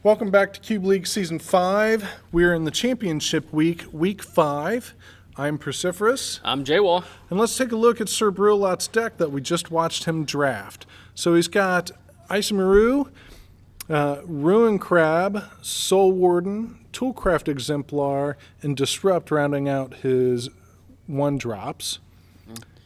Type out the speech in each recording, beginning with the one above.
Welcome back to Cube League Season 5. We're in the Championship Week, Week 5. I'm Persiferous. I'm J-Wall. And let's take a look at Sir Brew Lot's deck that we just watched him draft. So he's got Isamaru, Ruin Crab, Soul Warden, Toolcraft Exemplar, and Disrupt rounding out his 1-drops.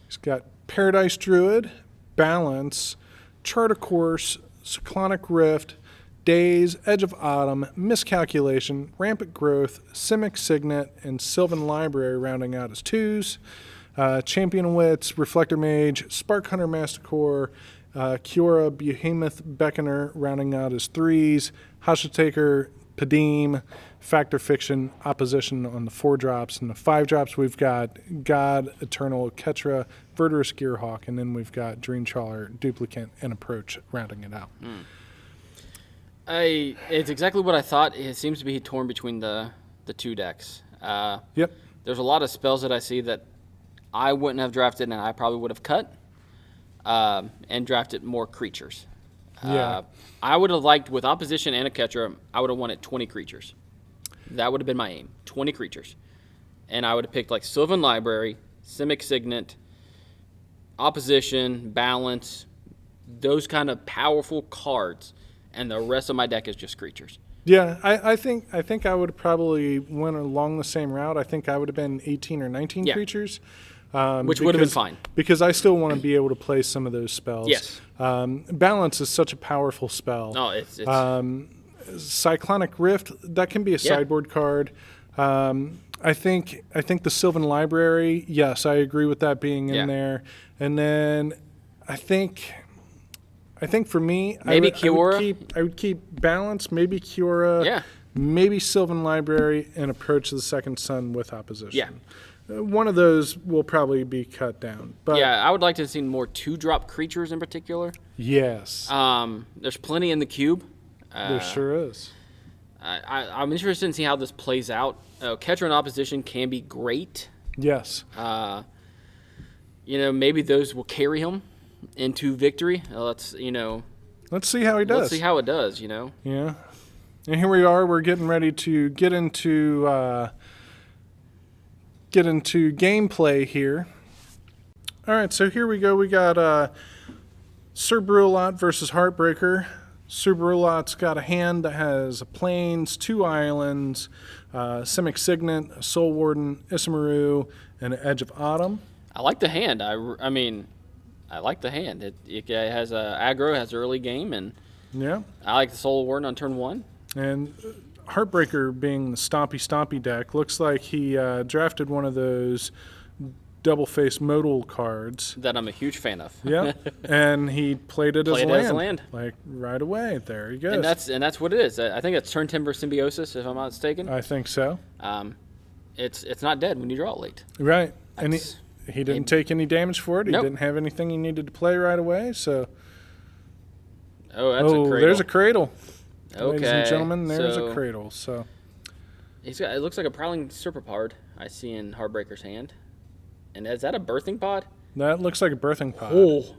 He's got Paradise Druid, Balance, Chart a Course, Cyclonic Rift, Daze, Edge of Autumn, Miscalculation, Rampant Growth, Simic Signet, and Sylvan Library rounding out his 2s. Champion Wits, Reflector Mage, Spark Hunter Mastercore, Kiora Behemoth Beckoner rounding out his 3s. Hashitaker, Padim, Factor Fiction, Opposition on the 4-drops. And the 5-drops we've got God, Eternal, Ketra, Verdurous Gearhawk, and then we've got Dreamtrawler, Duplicate, and Approach rounding it out. It's exactly what I thought. It seems to be torn between the two decks. Yep. There's a lot of spells that I see that I wouldn't have drafted and I probably would have cut and drafted more creatures. Yeah. I would have liked, with Opposition and a Ketra, I would have wanted 20 creatures. That would have been my aim, 20 creatures. And I would have picked like Sylvan Library, Simic Signet, Opposition, Balance, those kind of powerful cards. And the rest of my deck is just creatures. Yeah, I think I would have probably went along the same route. I think I would have been 18 or 19 creatures. Which would have been fine. Because I still want to be able to play some of those spells. Yes. Balance is such a powerful spell. No, it's Cyclonic Rift, that can be a sideboard card. I think the Sylvan Library, yes, I agree with that being in there. And then I think for me, maybe Kiora. I would keep Balance, maybe Kiora, maybe Sylvan Library, and Approach the Second Sun with Opposition. Yeah. One of those will probably be cut down. But yeah, I would like to see more 2-drop creatures in particular. Yes. There's plenty in the cube. There sure is. I'm interested in seeing how this plays out. Ketra in Opposition can be great. Yes. Maybe those will carry him into victory. Let's see how he does. Let's see how it does, Yeah. And here we are. We're getting ready to get into gameplay here. All right, so here we go. We got Sir Brew Lot versus Hartbreaker. Sir Brew Lot's got a hand that has plains, 2 islands, Simic Signet, a Soul Warden, Isamaru, and an Edge of Autumn. I like the hand. I like the hand. It has aggro, has early game, and I like the Soul Warden on turn 1. And Hartbreaker being the stompy deck, looks like he drafted one of those double-face modal cards. That I'm a huge fan of. Yeah, and he played it as land. Like right away. There he goes. And that's what it is. I think it's Turn Timber Symbiosis, if I'm not mistaken. I think so. It's not dead when you draw it late. Right, and he didn't take any damage for it. He didn't have anything he needed to play right away. So, that's a cradle. There's a cradle. Okay, ladies and gentlemen, there's a cradle. So, it looks like a Prowling Serpapard I see in Heartbreaker's hand. And is that a birthing pod? That looks like a birthing pod. Oh.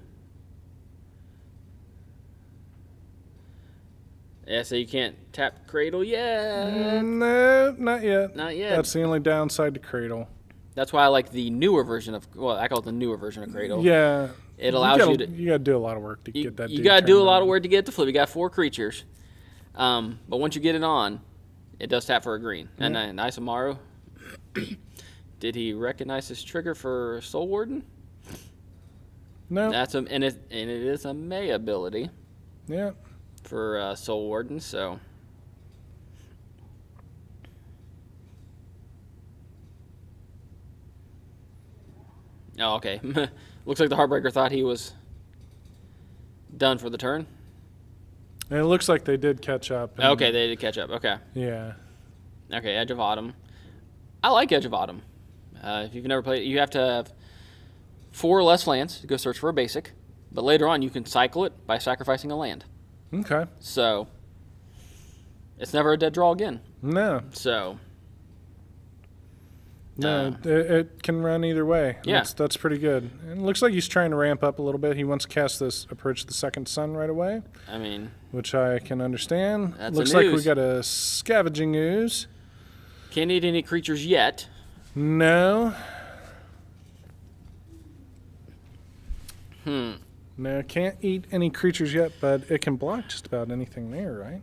Yeah, so you can't tap cradle yet. No, not yet. Not yet. That's the only downside to cradle. That's why I like the newer version of, I call it the newer version of cradle. Yeah. It allows you to. You got to do a lot of work to get that. You got to do a lot of work to get the flip. You got 4 creatures. But once you get it on, it does tap for a green. And then Isamaru. Did he recognize his trigger for Soul Warden? No. And it is a May ability. Yeah. For Soul Warden, so. Oh, okay. Looks like the Heartbreaker thought he was done for the turn. And it looks like they did catch up. Okay, they did catch up. Okay. Yeah. Okay, Edge of Autumn. I like Edge of Autumn. If you've never played it, you have to have 4 or less lands to go search for a basic. But later on, you can cycle it by sacrificing a land. Okay. So, it's never a dead draw again. No. So. No, it can run either way. Yeah. That's pretty good. And it looks like he's trying to ramp up a little bit. He wants to cast this Approach the Second Sun right away, I mean, which I can understand. That's Looks an like we ooze. got a Scavenging Ooze. can't eat any creatures yet. No. Hmm. No, can't eat any creatures yet, but it can block just about anything there, right?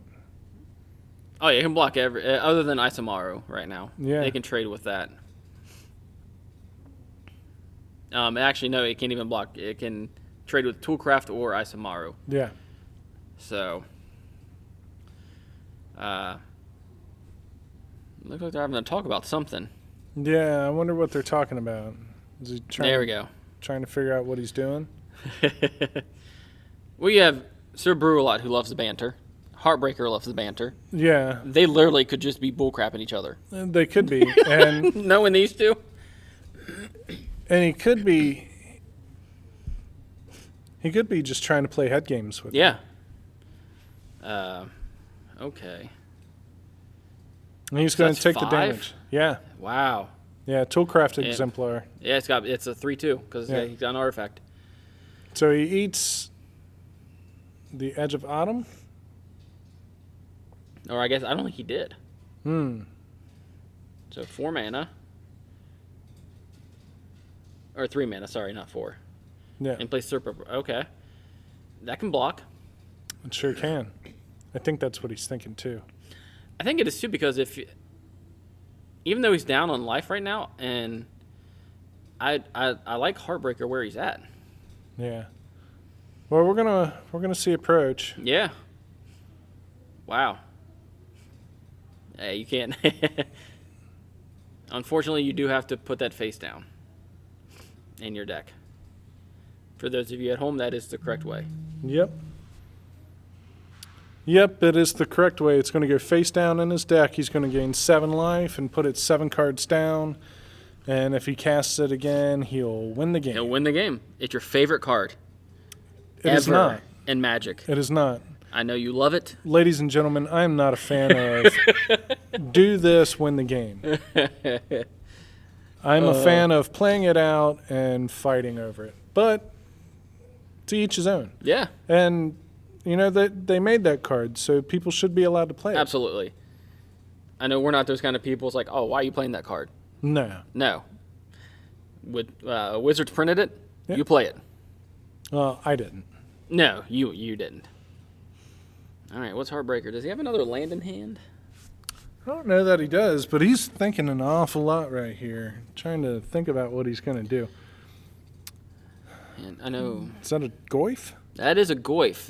Oh, yeah, it can block every other than Isamaru right now. Yeah. They can trade with that. Actually, no, it can't even block. It can trade with Toolcraft or Isamaru. Yeah. So, looks like they're having to talk about something. Yeah, I wonder what they're talking about. Is he There we go. trying to figure out what he's doing? We have Sir Brew Lot, who loves the banter. Hartbreaker loves the banter. Yeah, They literally could just be bullcrapping each other. they could be. And Knowing these two? he could be just trying to play head games with Yeah. Okay. And he's So going that's to take the 5? damage. Yeah. Wow. Yeah, Toolcraft Yeah. Exemplar. Yeah, it's a 3/2 because Yeah. he's got an artifact. So he eats the Edge of Autumn. Or I guess I don't think he did. Hmm. So 4 mana. Or 3 mana, sorry, not 4. Yeah, And play Serpent. Okay. That can block. it sure can. I think that's what he's thinking too. I think it is too because even though he's down on life right now, and I like Heartbreaker where he's at. Yeah. Well, we're gonna see Approach. Yeah. Wow. Hey, you can't. Unfortunately, you do have to put that face down in your deck. For those of you at home, that is the correct way. Yep. Yep, it is the correct way. It's going to go face down in his deck. He's going to gain 7 life and put it 7 cards down. And if he casts it again, he'll win the game. He'll win the game. It's your favorite card. It is not. In Magic. It is not. I know you love it. Ladies and gentlemen, I am not a fan of do this, win the game. I'm a fan of playing it out and fighting over it. But to each his own. Yeah, And, you know, they made that card, so people should be allowed to play it. absolutely. I know we're not those kind of people. It's like, oh, why are you playing that card? No. No. Wizards printed it. Yeah. You play it. Well, I didn't. No, you didn't. All right, what's Heartbreaker? Does he have another land in hand? I don't know that he does, but he's thinking an awful lot right here, trying to think about what he's going to do. And I know Is that a Goyf? that is a Goyf.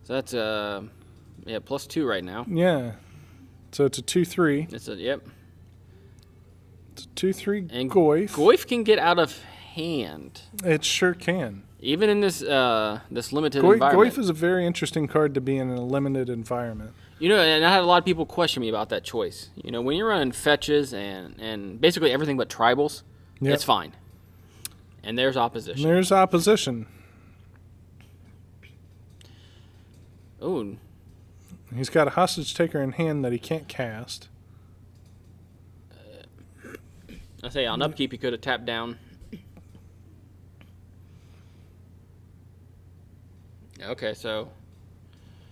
That's +2 right now. Yeah. So it's a 2/3. It's a It's a 2/3 And Goyf. Goyf can get out of hand, It sure can. even in this limited Goyf environment. is a very interesting card to be in a limited environment. You know, and I had a lot of people question me about that choice. You know, when you're running fetches and basically everything but tribals, Yep. it's fine. And there's opposition. There's opposition. Oh, He's got a Hostage Taker in hand that he can't cast. I say on upkeep he could have tapped down. Okay, so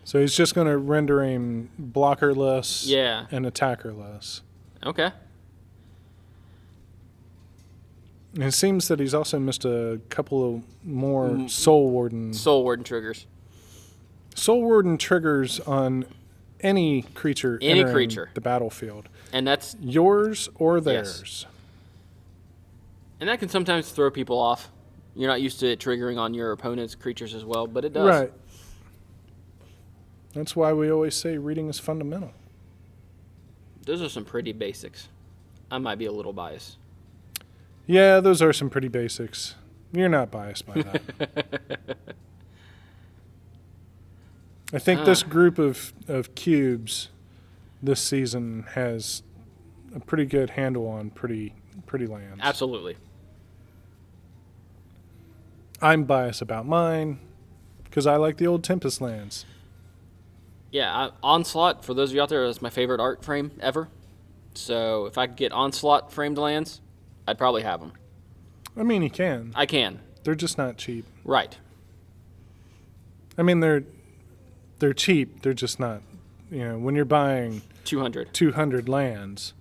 So he's just going to render him blockerless yeah, and attackerless. okay. And it seems that he's also missed a couple of more Soul Warden. Soul Warden triggers. Soul Warden triggers on any creature Any entering creature. the battlefield. And that's Yours or theirs. and that can sometimes throw people off. You're not used to it triggering on your opponent's creatures as well, but it does. Right. That's why we always say reading is fundamental. Those are some pretty basics. I might be a little biased. Yeah, those are some pretty basics. You're not biased by that. I think this group of cubes this season has a pretty good handle on pretty lands. Absolutely. I'm biased about mine because I like the old Tempest lands. Yeah, Onslaught, for those of you out there, is my favorite art frame ever. So if I could get Onslaught framed lands, I'd probably have them. I mean, you can. I can. They're just not cheap. Right. I mean, they're cheap. They're just not. When you're buying 200 lands,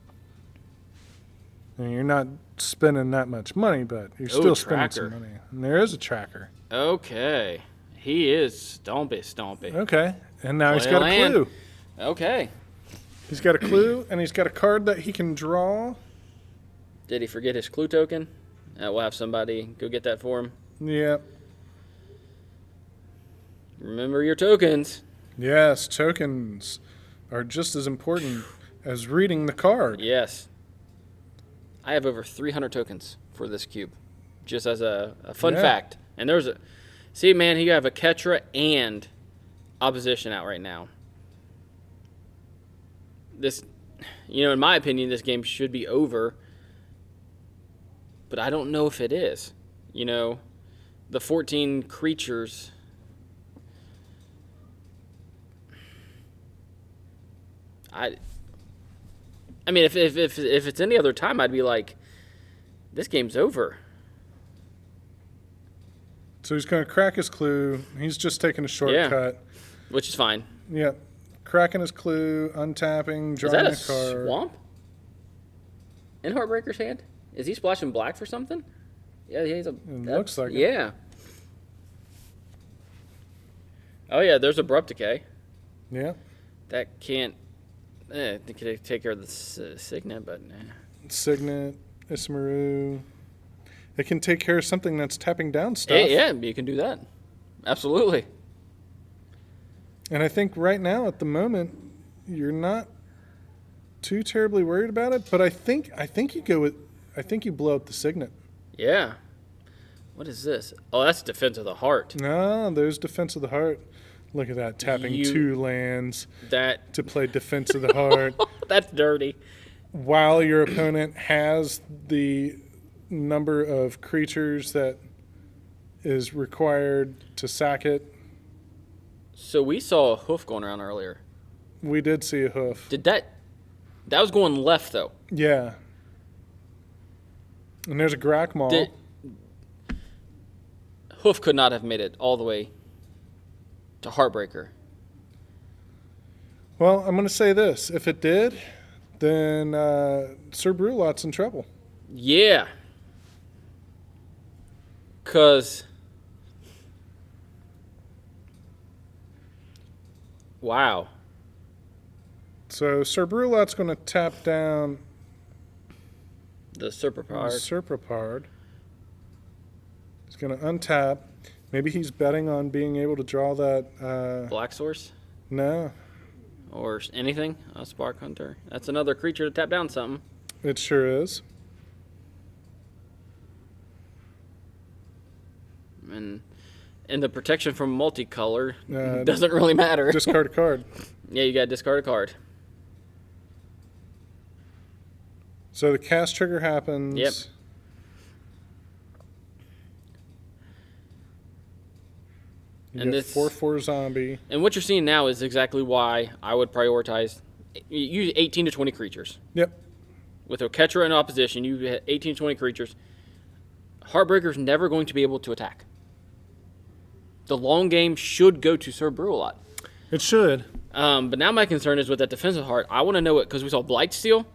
and you're not spending that much money, but you're still spending some money. And there is a tracker. Okay. He is stompy. Okay. And now he's Play got a land. clue. Okay. He's got a clue, and he's got a card that he can draw. Did he forget his clue token? We'll have somebody go get that for him. Yep. Remember your tokens. Yes, tokens are just as important as reading the card. Yes. I have over 300 tokens for this cube, just as a fun fact. And there's a... See, man, you have a Ketra and opposition out right now. This, in my opinion, this game should be over. But I don't know if it is. The 14 creatures... I mean, if it's any other time, I'd be like, this game's over. So he's going to crack his clue. He's just taking a shortcut. Which is fine. Yep. Cracking his clue, untapping, drawing Is that a card. Swamp? In Hartbreaker's hand? Is he splashing black for something? Yeah, he's a... It looks like it. Yeah. Oh, yeah, there's Abrupt Decay. Yeah. That can't... they could take care of the Signet, but... Signet, Ismaru. It can take care of something that's tapping down stuff. Yeah, you can do that. Absolutely. And I think right now, at the moment, you're not too terribly worried about it. But I think you go with... I think you blow up the Signet. Yeah. What is this? Oh, that's Defense of the Heart. No, there's Defense of the Heart. Look at that, tapping 2 lands to play Defense of the Heart. That's dirty. While your opponent has the number of creatures that is required to sack it. So we saw a hoof going around earlier. We did see a hoof. Did that was going left, though. Yeah. And there's a Grackmaw. Hoof could not have made it all the way to Hartbreaker. Well, I'm going to say this. If it did, then Sir Brew Lot's in trouble. Yeah. Because... Wow. So Sir Brew Lot's going to tap down... The Serpapard. He's going to untap. Maybe he's betting on being able to draw that... Black Source? No. Or anything? A Spark Hunter? That's another creature to tap down something. It sure is. And the protection from multicolor doesn't really matter. Discard a card. Yeah, you got to discard a card. So the cast trigger happens. Yep. You get 4/4 zombie. And what you're seeing now is exactly why I would prioritize use 18 to 20 creatures. Yep. With a Ketra in opposition, you have 18 to 20 creatures. Heartbreaker's never going to be able to attack. The long game should go to Sir Brew Lot. It should. But now my concern is with that defensive heart. I want to know it because we saw Blightsteel,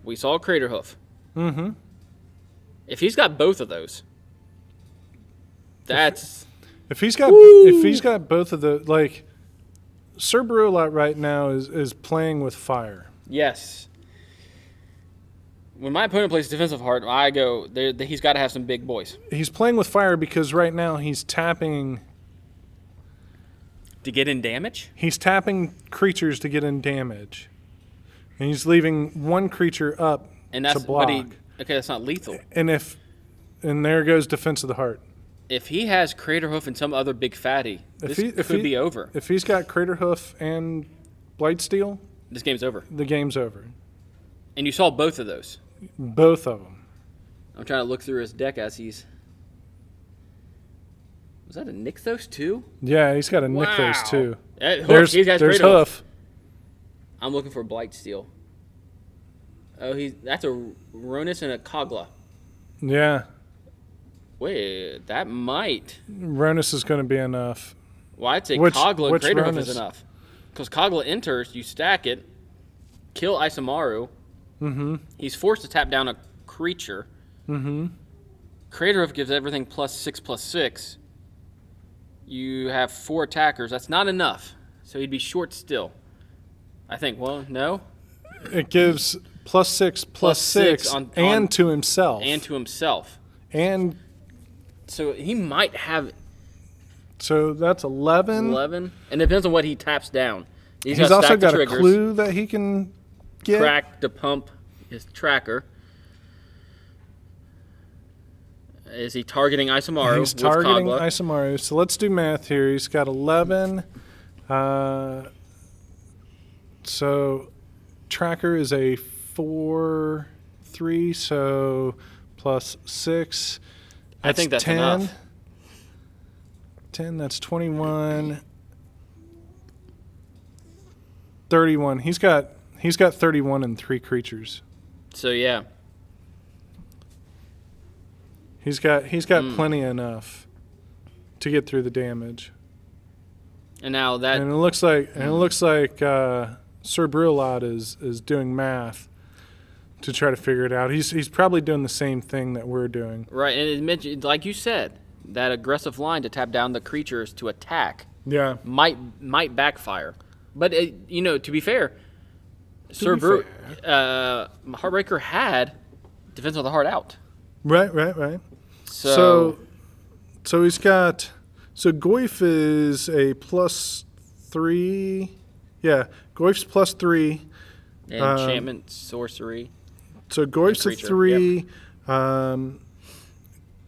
we saw Crater Hoof. Mm-hmm. If he's got both of those, that's... If he's got both of the, like, Sir Brew Lot right now is playing with fire. Yes. When my opponent plays defensive heart, I go, he's got to have some big boys. He's playing with fire because right now he's tapping... To get in damage? He's tapping creatures to get in damage. And he's leaving one creature up to block. Okay, that's not lethal. And there goes Defense of the Heart. If he has Crater Hoof and some other big fatty, this could be over. If he's got Crater Hoof and Blightsteel, this game's over. The game's over. And you saw both of those. Both of them. I'm trying to look through his deck as he's... Was that a Nykthos too? Yeah, he's got a Nykthos too. There's Hoof. I'm looking for Blightsteel. Oh, that's a Ronus and a Kogla. Yeah. Wait, that might. Ronus is going to be enough. Well, I'd say Which Kogla and Craterhoof Ronus? is enough. Because Kogla enters, you stack it, kill Isamaru. Mm-hmm. He's forced to tap down a creature. Mm-hmm. Craterhoof gives everything +6/+6. You have 4 attackers. That's not enough. So he'd be short still. I think. Well, no. It gives +6/+6 and to himself. And to himself. And so he might have so that's 11. 11. And it depends on what he taps down. He's also got a clue that he can get. Crack to pump his tracker. Is he targeting Isamaru? He's targeting Kogla? Isamaru. So let's do math here. He's got 11. So tracker is a 4/3, so +6. I think that's 10. enough. 10, that's 21. 31. He's got 31 and 3 creatures. So yeah. He's got plenty enough to get through the damage. And now that And it looks like Sir Brew Lot is doing math to try to figure it out. He's probably doing the same thing that we're doing. right, and it mentioned, like you said, that aggressive line to tap down the creatures to attack Yeah. might backfire. But to be fair, Sir Brew Hartbreaker had Defense of the Heart out. Right. So he's got Goyf is a +3. Yeah, Goyf's +3. enchantment, sorcery. So Goyf's a creature, 3.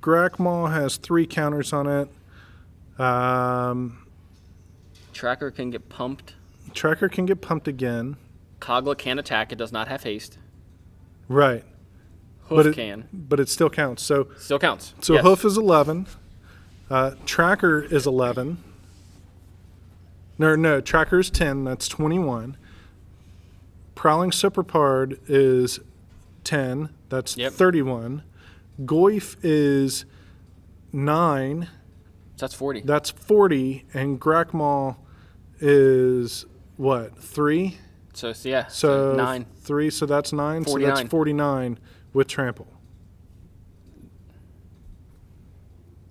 Grakmaw has 3 counters on it. Tracker can get pumped. Tracker can get pumped again. Kogla can attack. It does not have haste. Right. Hoof can. But it still counts. So Still counts. So Yes. Hoof is 11. Tracker is 11. No, Tracker is 10. That's 21. Prowling Superpard is 10. That's 31. Goyf is 9. So that's 40. That's 40. And Grakmaw is what? 3? So yeah. So 9. 3. So that's 9. 49. So that's 49 with Trample.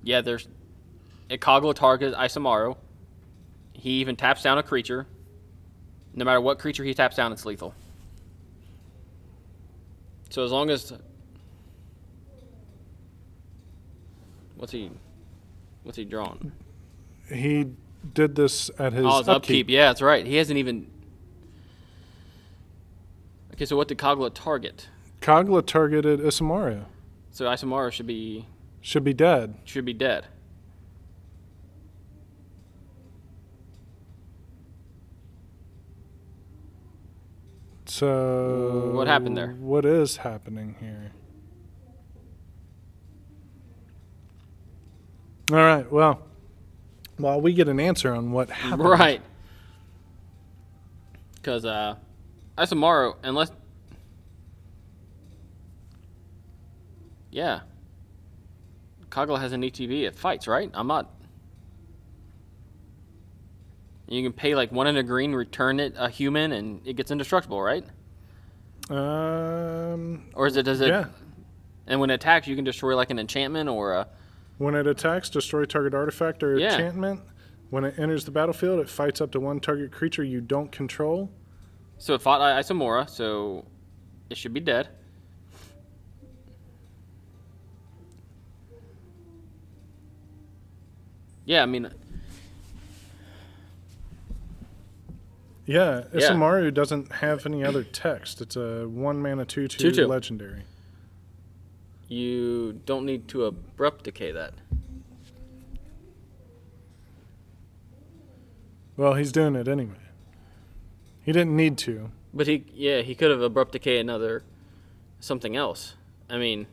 Yeah, there's a Kogla target Isamaru. He even taps down a creature. No matter what creature he taps down, it's lethal. So as long as what's he drawn? He did this at his his upkeep. Yeah, that's right. He hasn't even. Okay, so what did Kogla target? Kogla targeted Isamaru. So Isamaru should be dead. dead. So What happened there? What is happening here? All right. Well, while we get an answer on what happened. Right. Because Isamaru, unless. Yeah. Kogla has an ETB. It fights, right? I'm not. You can pay like 1 in a green, return it a human, and it gets indestructible, right? Or does it? Yeah. And when it attacks, you can destroy like an enchantment or a. When it attacks, destroy target artifact or enchantment. When it enters the battlefield, it fights up to 1 target creature you don't control. So it fought Isamaru, so it should be dead. Yeah, I mean. Yeah, Isamaru doesn't have any other text. It's a 1 mana 2/2 legendary. You don't need to abrupt decay that. Well, he's doing it anyway. He didn't need to. But he could have abrupt decay another something else. I mean,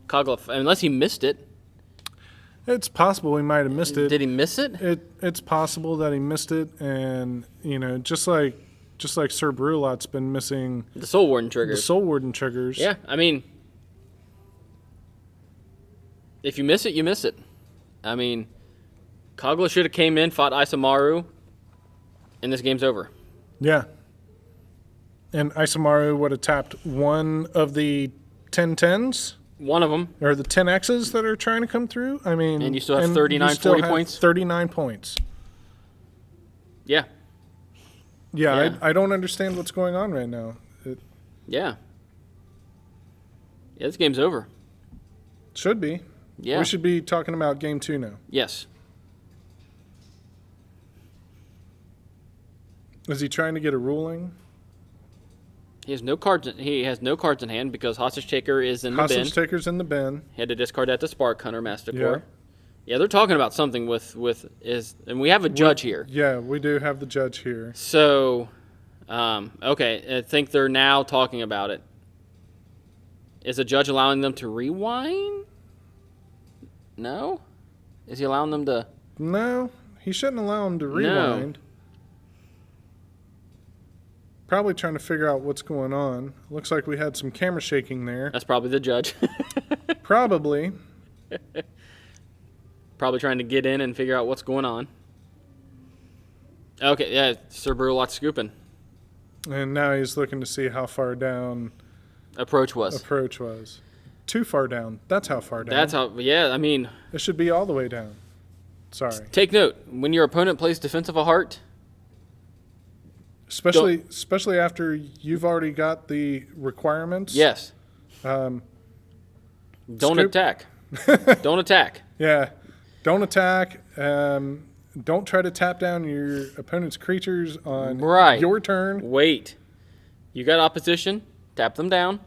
Kogla, unless he missed it. It's possible he might have missed it. Did he miss it? It's possible that he missed it, and just like just like Sir Brew Lot's been missing The Soul Warden the triggers. Soul Warden triggers. Yeah, I mean, if you miss it, you miss it. I mean, Kogla should have came in, fought Isamaru, and this game's over. Yeah. And Isamaru would have tapped one of the 10-10s? One of them. Or the 10Xs that are trying to come through? I mean... And you still have and 39, you still 40 have points? 39 points. Yeah. Yeah, Yeah. I don't understand what's going on right now. Yeah. Yeah, this game's over. Should be. Yeah. We should be talking about game 2 now. Yes. Is he trying to get a ruling? He has no cards. He has no cards in hand because Hostage Taker is in the bin. Hostage taker's in the bin. He had to discard that to Spark Hunter Master Yeah. Core. Yeah, they're talking about something and we have a judge here. Yeah, we do have the judge here. So, okay, I think they're now talking about it. Is the judge allowing them to rewind? No? Is he allowing them to... No, he shouldn't allow him to No. rewind. Probably trying to figure out what's going on. Looks like we had some camera shaking there. That's probably the judge. Probably. Probably trying to get in and figure out what's going on. Okay, yeah, Sir Brew Lot scooping. And now he's looking to see how far down Approach was. approach was. Too far down. That's how far down. That's how, yeah, I mean, It should be all the way down. Sorry. take note. When your opponent plays Defensive of Heart, Especially after you've already got the requirements. yes, Um, don't Scoop. attack. Don't attack. yeah. Don't attack. Don't try to tap down your opponent's creatures on Right. your turn. Wait. You got opposition. Tap them down.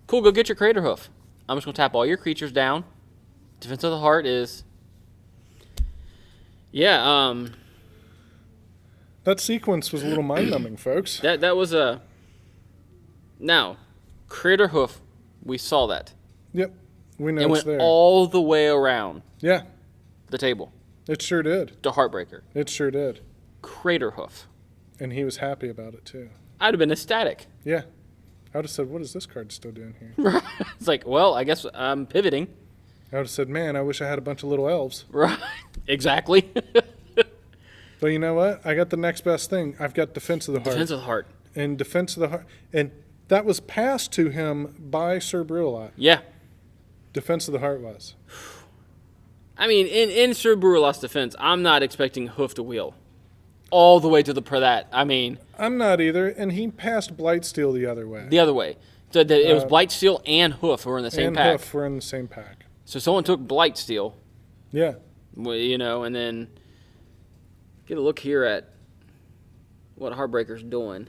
Cool, go get your Crater Hoof. I'm just going to tap all your creatures down. Defense of the Heart is... Yeah, That sequence was a little mind-numbing, folks. that was a... Now, Crater Hoof, we saw that. Yep. We know It it's went there. all the way around Yeah, the table it sure did. to Heartbreaker. It sure did. Crater Hoof. And he was happy about it, too. I'd have been ecstatic. Yeah. I would have said, what is this card still doing here? It's like, well, I guess I'm pivoting. I would have said, man, I wish I had a bunch of little elves. Right. Exactly. But you know what? I got the next best thing. I've got Defense of the Heart. Defense of the Heart. And Defense of the Heart. And that was passed to him by Sir Brew Lot. Yeah. Defense of the Heart was. I mean, in Sir Brew Lot's defense, I'm not expecting Hoof to wheel all the way to the that. I mean, I'm not either. And he passed Blightsteel the other way. the other way. So it was Blightsteel and Hoof who were in the same and pack. Hoof were in the same pack. So someone took Blightsteel, Yeah. you know, and then get a look here at what Heartbreaker's doing.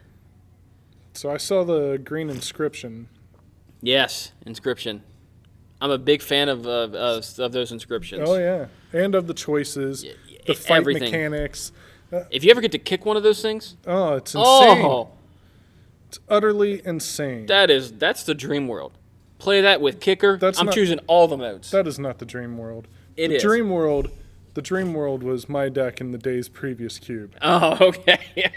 So I saw the green inscription. Yes, inscription. I'm a big fan of those inscriptions. Oh, yeah. And of the choices, the fight everything. mechanics. If you ever get to kick one of those things, Oh, it's insane. oh, It's utterly insane. that's the dream world. Play that with kicker. That's I'm not- choosing all the modes. That is not the dream world. It the is. The dream world was my deck in the day's previous cube. Oh, okay.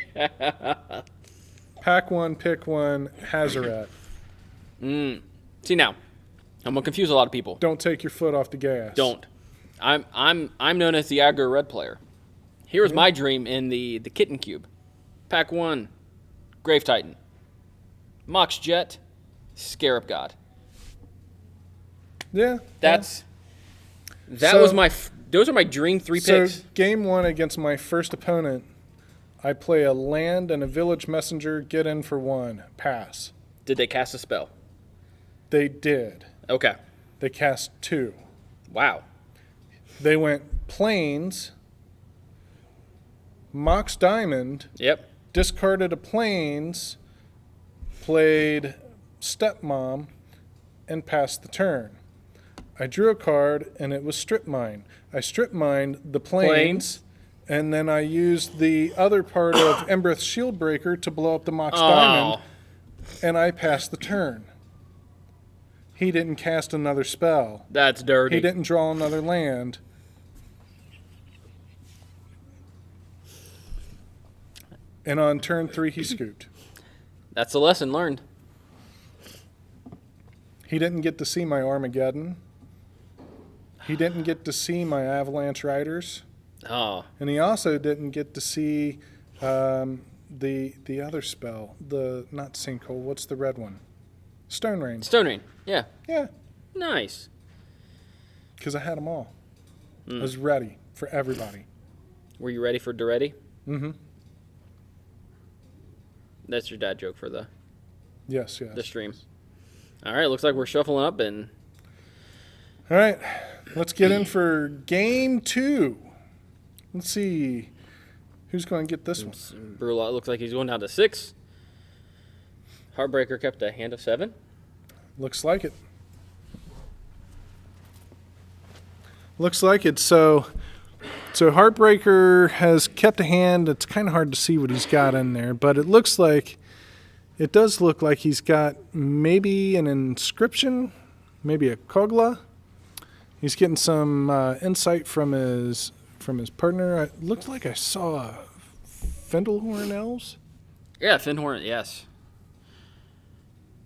Pack one, pick one, Hazaret. See now, I'm gonna confuse a lot of people. Don't take your foot off the gas. Don't. I'm known as the aggro red player. Here's my dream in the kitten cube. Pack one, Grave Titan, Mox Jet, Scarab God. Yeah. That So- was those are my dream three picks. So game one against my first opponent, I play a land and a village messenger, get in for one, pass. Did they cast a spell? They did. Okay. They cast two. Wow. They went plains, Mox Diamond, Yep. discarded a plains, played Stepmom, and passed the turn. I drew a card, and it was Strip Mine. I strip mined the plains, and then I used the other part of Embereth Shieldbreaker to blow up the Mox Diamond, and I passed the turn. He didn't cast another spell. That's dirty. He didn't draw another land. And on turn 3, he scooped. That's a lesson learned. He didn't get to see my Armageddon. He didn't get to see my Avalanche Riders. Oh. And he also didn't get to see the other spell. Not Sinkhole. What's the red one? Stone Rain. Stone Rain. Yeah. Yeah. Nice. Because I had them all. I was ready for everybody. Were you ready for Duretti? Mm-hmm. That's your dad joke for the Yes. stream. All right, looks like we're shuffling up and All right. Let's get in for game 2. Let's see who's going to get this one. Brew Lot looks like he's going down to 6. Hartbreaker kept a hand of 7. Looks like it. Looks like it. So Hartbreaker has kept a hand. It's kind of hard to see what he's got in there, but it does look like he's got maybe an inscription, maybe a Kogla. He's getting some insight from his partner. It looked like I saw Fendelhorn Elves. Yeah, Finhorn, yes.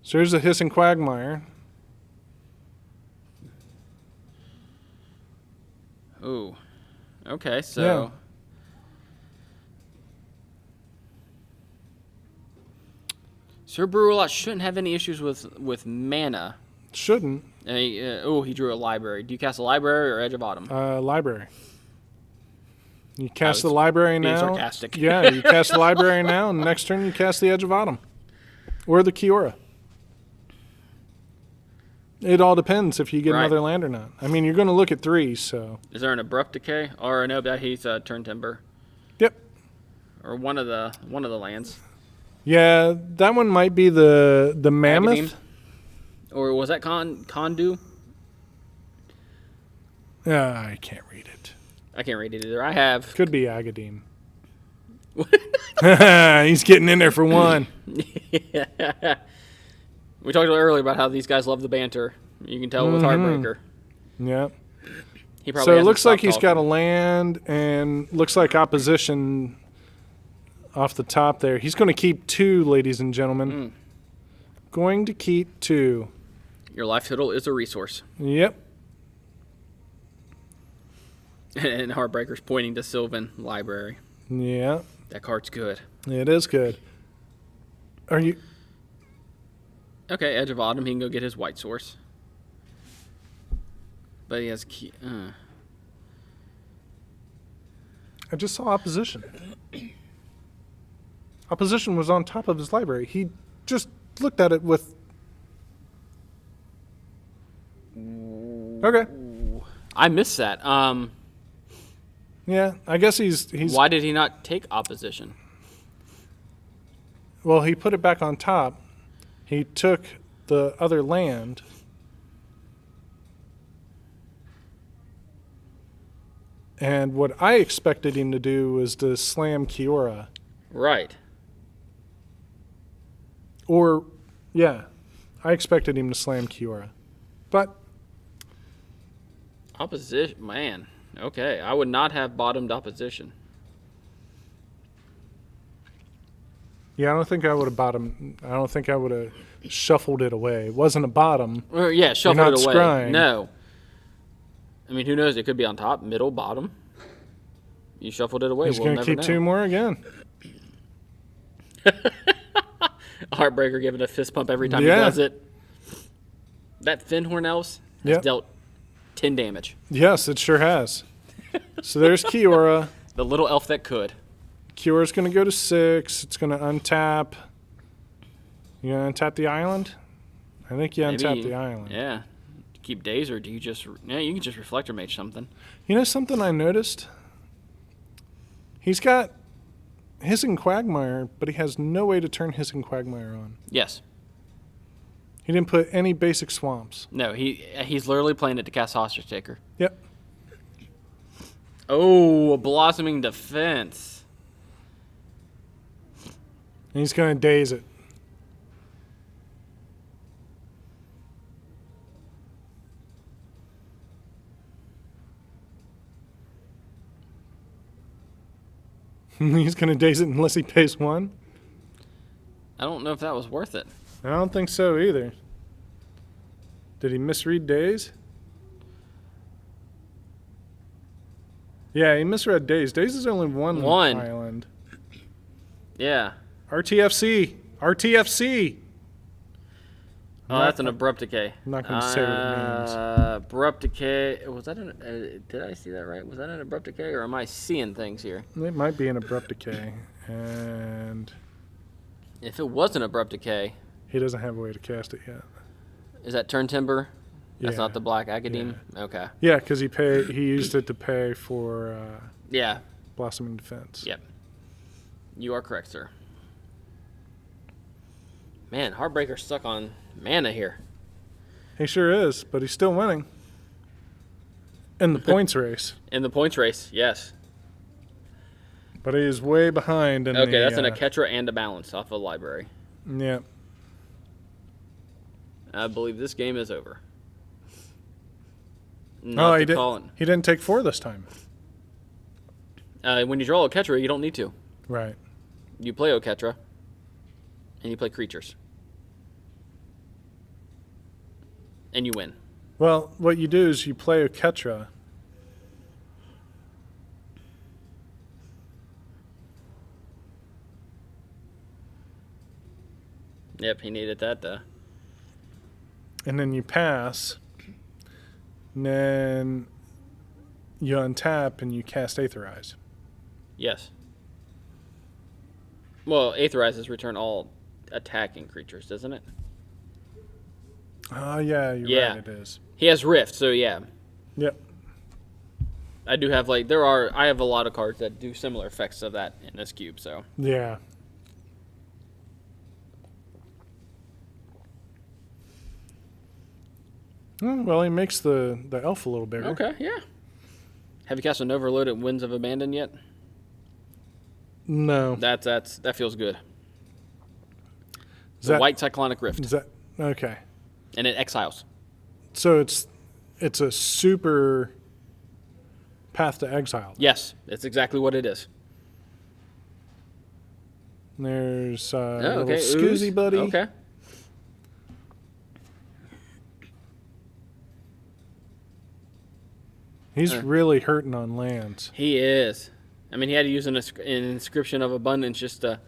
So there's a Hissing Quagmire. Ooh. Okay, so Yeah. Sir Brew Lot shouldn't have any issues with mana. Shouldn't. He drew a library. Do you cast a library or Edge of Autumn? Library. You cast I was the library being now. sarcastic. Yeah, you cast the library now, and next turn you cast the Edge of Autumn. Or the Kiora. It all depends if you get Right. another land or not. I mean, you're going to look at 3, so. Is there an Abrupt Decay? Or no, that he's Turn Timber. Yep. Or one of the lands. Yeah, that one might be the Mammoth. Agadim? Or was that Kondu? I can't read it. I can't read it either. I have. Could be Agadim. He's getting in there for one. Yeah. We talked earlier about how these guys love the banter. You can tell with Hartbreaker. Yeah. He probably So it hasn't looks like stopped he's got a talking. land and looks like opposition off the top there. He's going to keep 2, ladies and gentlemen. Going to keep 2. Your life total is a resource. Yep. And Heartbreaker's pointing to Sylvan Library. Yeah. That card's good. It is good. Are you... Okay, Edge of Autumn. He can go get his white source. But he has key. I just saw opposition. Opposition was on top of his library. He just looked at it with... Okay. I missed that. Yeah, I guess he's... Why did he not take opposition? Well, he put it back on top. He took the other land. And what I expected him to do was to slam Kiora. Right. Or, yeah, I expected him to slam Kiora. But, Opposition, man. Okay, I would not have bottomed opposition. yeah, I don't think I would have bottomed. I don't think I would have shuffled it away. It wasn't a bottom. Or, yeah, shuffle not it away. scrying. No. I mean, who knows? It could be on top, middle, bottom. You shuffled it away. He's we'll going to never keep know. 2 more again. Heartbreaker giving a fist pump every time Yeah. he does it. That Finhorn Elves has Yep. dealt 10 damage. Yes, it sure has. So there's Kiora. The little elf that could. Kiora's going to go to 6. It's going to untap. You going to untap the island? I think you untap Maybe- the island. Yeah. Keep days, or do you just... Yeah, you can just Reflector Mage something. You know something I noticed? He's got Hissing Quagmire, but he has no way to turn Hissing Quagmire on. Yes. He didn't put any basic swamps. No, he's literally playing it to cast Hostage Taker. Yep. Oh, a Blossoming Defense. And he's going to daze it. He's going to daze it unless he pays 1? I don't know if that was worth it. I don't think so either. Did he misread daze? Yeah, he misread daze. Daze is only one island. Yeah. RTFC. RTFC. Oh, that's an abrupt decay. I'm not going to say what it means. Abrupt decay. Was that did I see that right? Was that an abrupt decay, or am I seeing things here? It might be an abrupt decay. And if it was an abrupt decay, he doesn't have a way to cast it yet. Is that turn timber? That's Yeah. not the black academe? Yeah. Okay. Yeah, because he used it to pay for Yeah. Blossoming Defense. Yep. You are correct, sir. Man, Hartbreaker's stuck on mana here. He sure is, but he's still winning. In the points race. In the points race, yes. But he is way behind. In Okay, the, that's an Aketra and a balance off of library. Yeah. I believe this game is over. Oh, he didn't take 4 this time. When you draw Aketra, you don't need to. Right. You play Aketra, and you play creatures. And you win. Well, what you do is you play Oketra. Yep, he needed that, though. And then you pass. And then you untap and you cast Aetherize. Yes. Well, Aetherizes return all attacking creatures, doesn't it? Oh, yeah, you're right, it is. He has Rift, so yeah. Yep. I do have, I have a lot of cards that do similar effects of that in this cube, so. Yeah. Well, he makes the elf a little bigger. Okay, yeah. Have you cast an Overloaded Winds of Abandon yet? No. That feels good. Is that White Cyclonic Rift. Is that okay? And it exiles. So it's a super Path to Exile. Yes, that's exactly what it is. There's okay. little Scoozy Buddy. Okay. He's really hurting on lands. He is. I mean, he had to use an Inscription of Abundance just to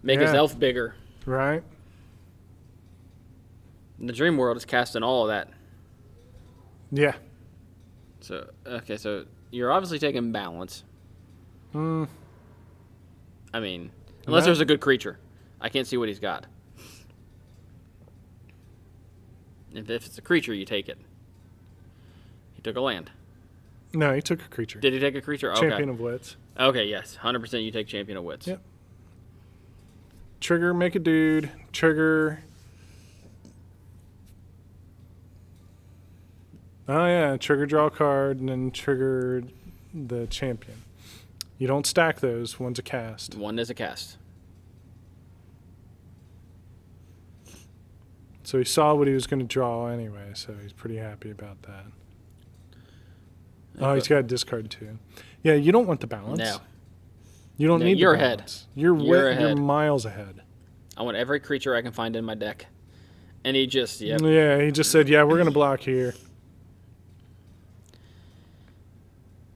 make his elf bigger. Right. The Dream World is casting all of that. Yeah. So, okay, so you're obviously taking balance. I mean, unless there's a good creature. I can't see what he's got. If it's a creature, you take it. He took a land. No, he took a creature. Did he take a creature? Okay. Champion of Wits. Okay, yes. 100% you take Champion of Wits. Yep. Trigger, make a dude. Trigger. Oh, yeah. Trigger, draw a card, and then trigger the champion. You don't stack those. One's a cast. One is a cast. So he saw what he was going to draw anyway, so he's pretty happy about that. Oh, he's got a discard too. Yeah, you don't want the balance. No. You don't need you're the ahead. balance. You're miles ahead. I want every creature I can find in my deck. And he just, Yeah, he just said, yeah, we're going to block here.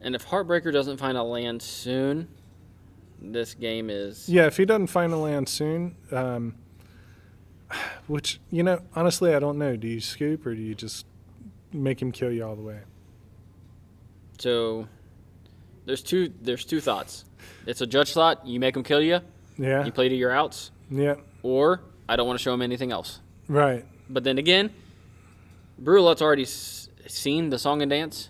And if Hartbreaker doesn't find a land soon, this game is... Yeah, if he doesn't find a land soon, which, honestly, I don't know. Do you scoop or do you just make him kill you all the way? So, there's two thoughts. It's a judge thought. You make him kill you. Yeah. You play to your outs. Yeah. Or, I don't want to show him anything else. Right. But then again, Brew Lot's already seen the Song and Dance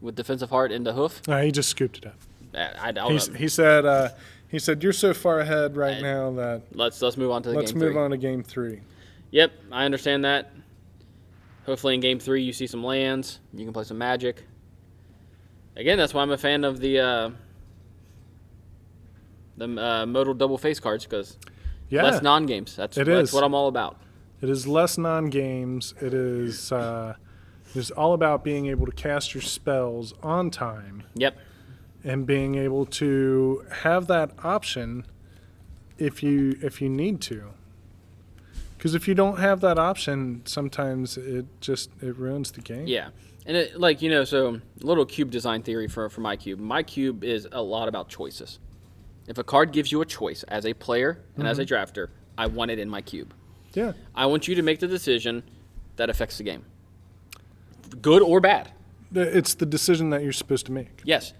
with Defensive Heart into Hoof. He just scooped it up. I don't He said, you're so far ahead right now that... Let's move on to Let's move on to Game 3. Yep, I understand that. Hopefully in Game 3 you see some lands. You can play some Magic. Again, that's why I'm a fan of the modal double face cards, because less non-games. That's what I'm all about. It is less non-games. It is all about being able to cast your spells on time. Yep. and being able to have that option if you need to. Because if you don't have that option, sometimes it ruins the game. Yeah. And it, like, you know, so a little cube design theory for my cube. My cube is a lot about choices. If a card gives you a choice as a player and as a drafter, I want it in my cube. Yeah. I want you to make the decision that affects the game. Good or bad. It's the decision that you're supposed to make. Yes.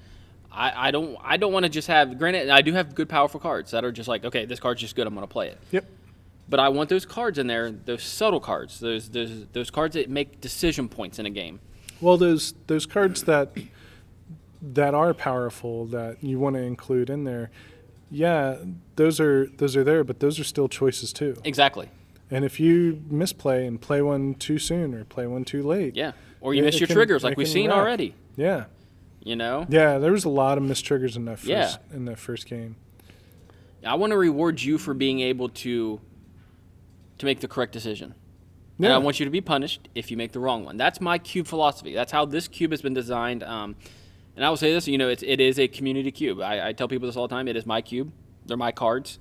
I don't want to just have, granted, I do have good powerful cards that are just like, okay, this card's just good, I'm going to play it. Yep. But I want those cards in there, those subtle cards, those cards that make decision points in a game. Well, those cards that are powerful that you want to include in there, yeah, those are there, but those are still choices too. Exactly. And if you misplay and play one too soon or play one too late, Yeah. Or you miss your triggers like we've seen already. Yeah. You know? Yeah, there was a lot of missed triggers in that first game. I want to reward you for being able to make the correct decision. Yeah. And I want you to be punished if you make the wrong one. That's my cube philosophy. That's how this cube has been designed. And I will say this, you know, it is a community cube. I tell people this all the time. It is my cube. They're my cards.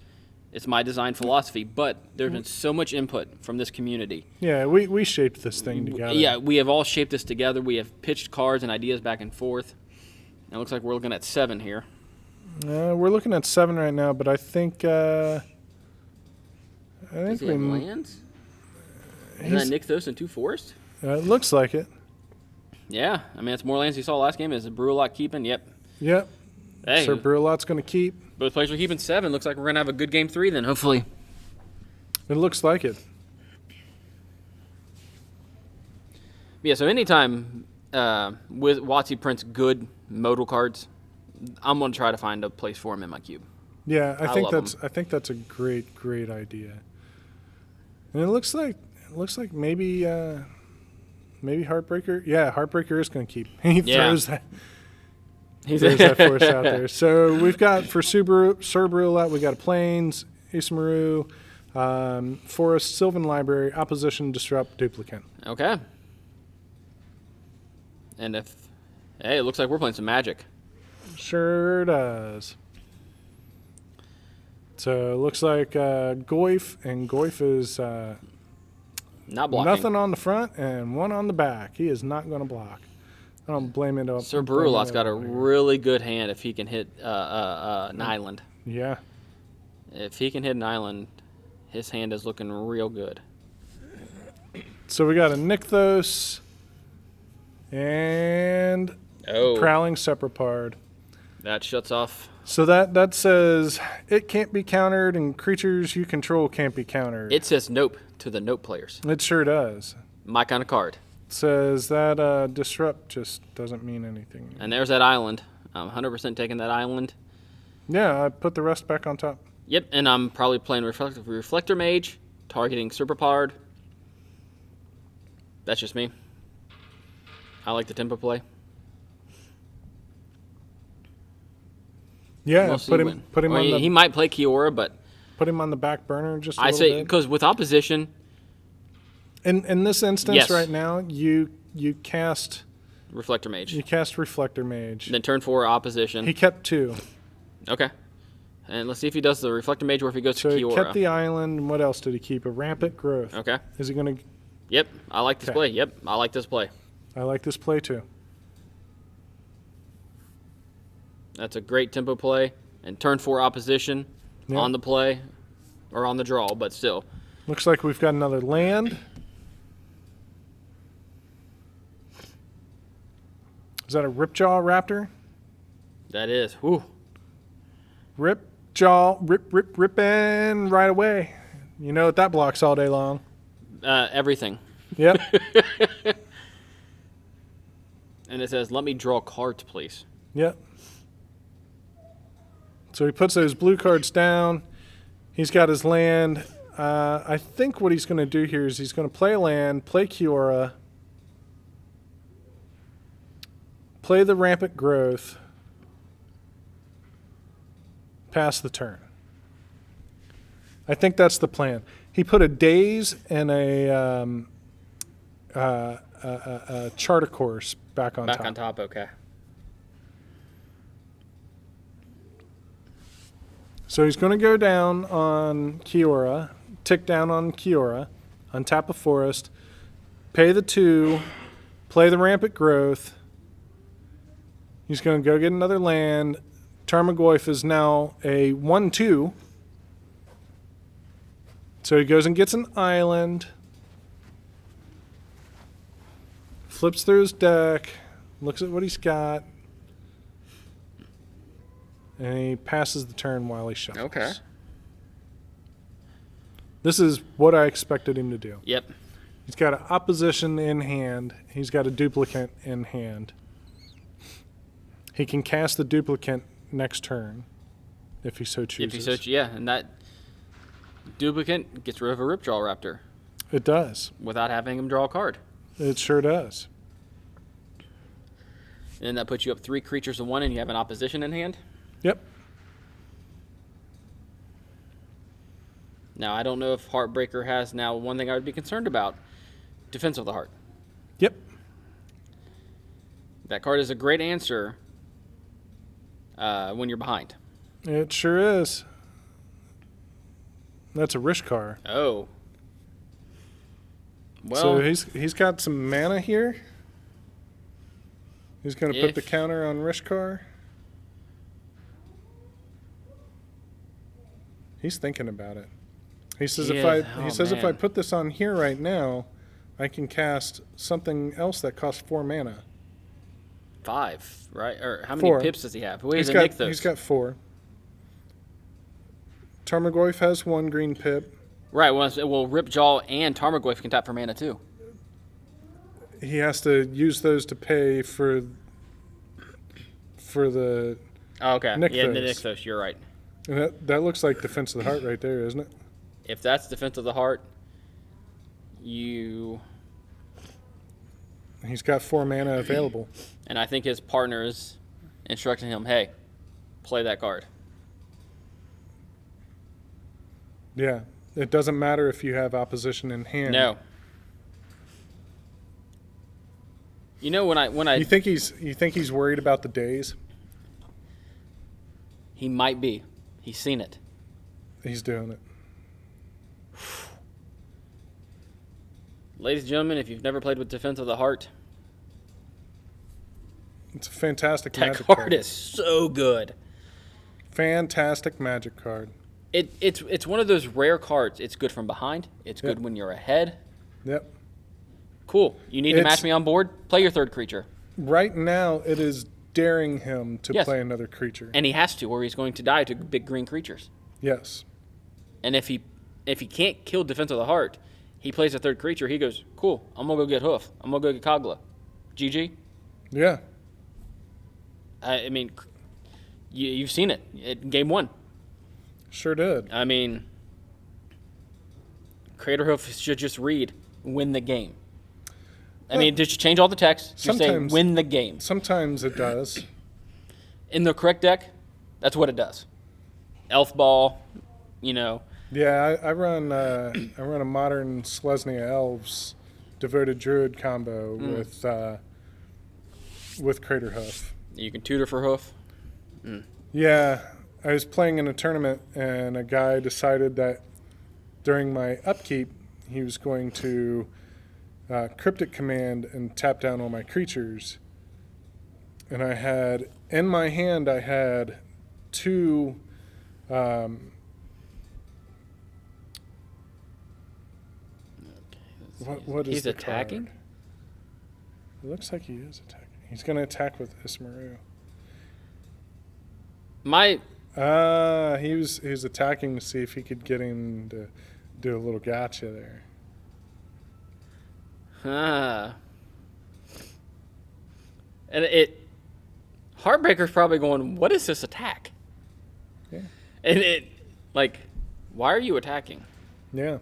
It's my design philosophy. But there's been so much input from this community. Yeah, we shaped this thing together. Yeah, we have all shaped this together. We have pitched cards and ideas back and forth. And it looks like we're looking at 7 here. We're looking at 7 right now, but I think Does he have lands? Isn't that Nykthos and 2 forests? It looks like it. Yeah, I mean, it's more lands you saw last game. Is the Brew Lot keeping? Yep. Yep. Hey, Sir Brew Lot's going to keep. both players are keeping 7. Looks like we're going to have a good game 3 then, hopefully. It looks like it. Yeah, so anytime with WotC prints good modal cards, I'm going to try to find a place for them in my cube. Yeah, I think love that's a great idea. And it looks like maybe Hartbreaker. Yeah, Hartbreaker is going to keep. He throws that. There's that force out there. So we've got for Sir Brew Lot, we got a Plains, Isamaru, Forest, Sylvan Library, Opposition, Disrupt, Duplicate. Okay. And hey, it looks like we're playing some Magic. Sure does. So it looks like Goyf, and Goyf is Not blocking. nothing on the front and 1 on the back. He is not going to block. I don't blame it up. Sir Brew Lot's got a really good hand if he can hit an island. Yeah. If he can hit an island, his hand is looking real good. So we got a Nykthos and Prowling Sepulpard. That shuts off. So that says it can't be countered and creatures you control can't be countered. It says nope to the nope players. It sure does. My kind of card. It says that Disrupt just doesn't mean anything. And there's that island. I'm 100% taking that island. Yeah, I put the rest back on top. Yep, and I'm probably playing Reflector Mage, targeting Sepulpard. That's just me. I like the tempo play. Yeah, We'll see put him when. on He might play Kiora, but put him on the back burner just a I little say bit. because with opposition, In this instance Yes. right now, you cast Reflector Mage. Reflector Mage. Then turn 4 opposition. He kept 2. Okay. And let's see if he does the Reflector Mage or if he goes So to he Kiora. kept the island, and what else did he keep? A Rampant Growth. Okay. Is he going to... Yep. I like this Okay. play. Yep. I like this play. I like this play too. That's a great tempo play. And turn 4 opposition Yeah. on the play or on the draw, but still. Looks like we've got another land. Is that a Ripjaw Raptor? That is. Whew. Ripjaw, ripping right away. You know what that blocks all day long. Everything. Yep. And it says, let me draw cards, please. Yep. So he puts those blue cards down. He's got his land. I think what he's going to do here is he's going to play a land, play Kiora, play the Rampant Growth, pass the turn. I think that's the plan. He put a Daze and a Charter Course back on top. Back on top, okay. So he's going to go down on Kiora, tick down on Kiora, untap a forest, pay the 2, play the Rampant Growth. He's going to go get another land. Tarmogoyf is now a 1/2. So he goes and gets an island. Flips through his deck, looks at what he's got, and he passes the turn while he shuffles. Okay. This is what I expected him to do. Yep. He's got an opposition in hand. He's got a duplicate in hand. He can cast the duplicate next turn if he so chooses. And that duplicate gets rid of a Ripjaw Raptor It does. without having him draw a card. It sure does. And then that puts you up 3 creatures to 1 and you have an opposition in hand. Yep. Now, I don't know if Hartbreaker has now one thing I would be concerned about. Defense of the Heart. Yep. That card is a great answer when you're behind. It sure is. That's a Rishkar. Oh. Well, So he's got some mana here. He's going to put the counter on Rishkar. He's thinking about it. He says if I put this on here right now, I can cast something else that costs 4 mana. 5, right? Or how many 4. pips does he have? Who He's has a got Nixthos? he's got 4. Tarmogoyf has 1 green pip. Right. Well, Ripjaw and Tarmogoyf can tap for mana too. He has to use those to pay for the. Oh, okay. Yeah, the Nixthos. Nixthos. You're right. And that looks like Defense of the Heart right there, isn't it? If that's Defense of the Heart, you... He's got 4 mana available. And I think his partner is instructing him, hey, play that card. Yeah. It doesn't matter if you have opposition in hand. No. You know, when I You think he's worried about the days? He might be. He's seen it. He's doing it. Ladies and gentlemen, if you've never played with Defense of the Heart, It's a fantastic that magic card card. is so good. Fantastic magic card. It's one of those rare cards. It's good from behind. It's good when you're ahead. Yep. Cool. You need to It's- match me on board? Play your 3rd creature. Right now, it is daring him to Yes. play another creature. And he has to, or he's going to die to big green creatures. Yes. And if he can't kill Defense of the Heart, he plays a 3rd creature. He goes, cool, I'm going to go get Hoof. I'm going to go get Kogla. GG. Yeah. I mean, you've seen it in game 1. Sure did. I mean, Crater Hoof should just read, win the game. I mean, did you change all the text? Just say, sometimes- win the game. Sometimes it does. In the correct deck, that's what it does. Elf Ball, you know. Yeah, I run a modern Selesnya Elves devoted druid combo with Crater Hoof. You can tutor for Hoof. Yeah, I was playing in a tournament and a guy decided that during my upkeep he was going to Cryptic Command and tap down all my creatures. And I had in my hand 2 what is He's the attacking? card? It looks like he is attacking. He's going to attack with Ismaru. He was attacking to see if he could get him to do a little gotcha there. And Heartbreaker's probably going, what is this attack? Yeah. And why are you attacking? Yeah.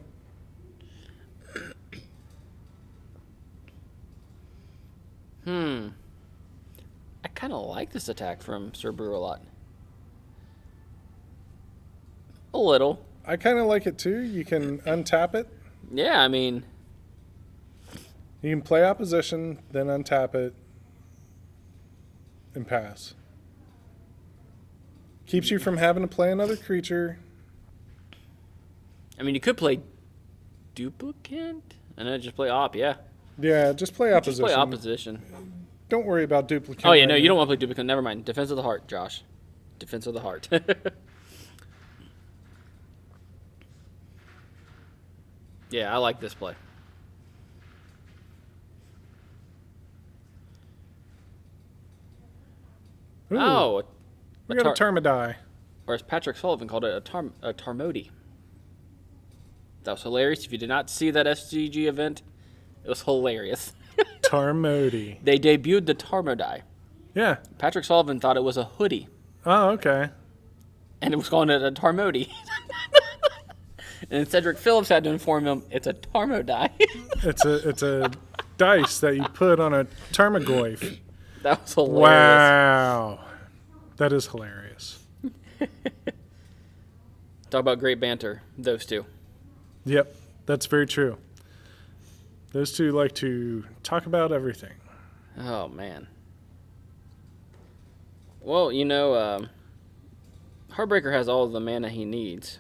I kind of like this attack from Sir Brew Lot. A little. I kind of like it too. You can untap it. Yeah, I mean, You can play opposition, then untap it, and pass. Keeps you from having to play another creature. I mean, you could play Duplicant and then just play Op, yeah. Yeah, just play opposition. Just play Opposition. Don't worry about duplicate. Oh, yeah, no, you don't want to play Duplicant. Never mind. Defense of the Heart, Josh. Defense of the Heart. Yeah, I like this play. Ooh, Oh, we got a Termidai. or as Patrick Sullivan called it, a Tarmody. That was hilarious. If you did not see that SGG event, it was hilarious. Tarmody. They debuted the Tarmody. Yeah. Patrick Sullivan thought it was a hoodie, Oh, okay. and it was calling it a Tarmody. And Cedric Phillips had to inform him it's a Tarmody. It's a dice that you put on a Tarmogoyf. That was hilarious. Wow. That is hilarious. Talk about great banter, those two. Yep, that's very true. Those two like to talk about everything. Oh, man. Well, you know, Hartbreaker has all the mana he needs.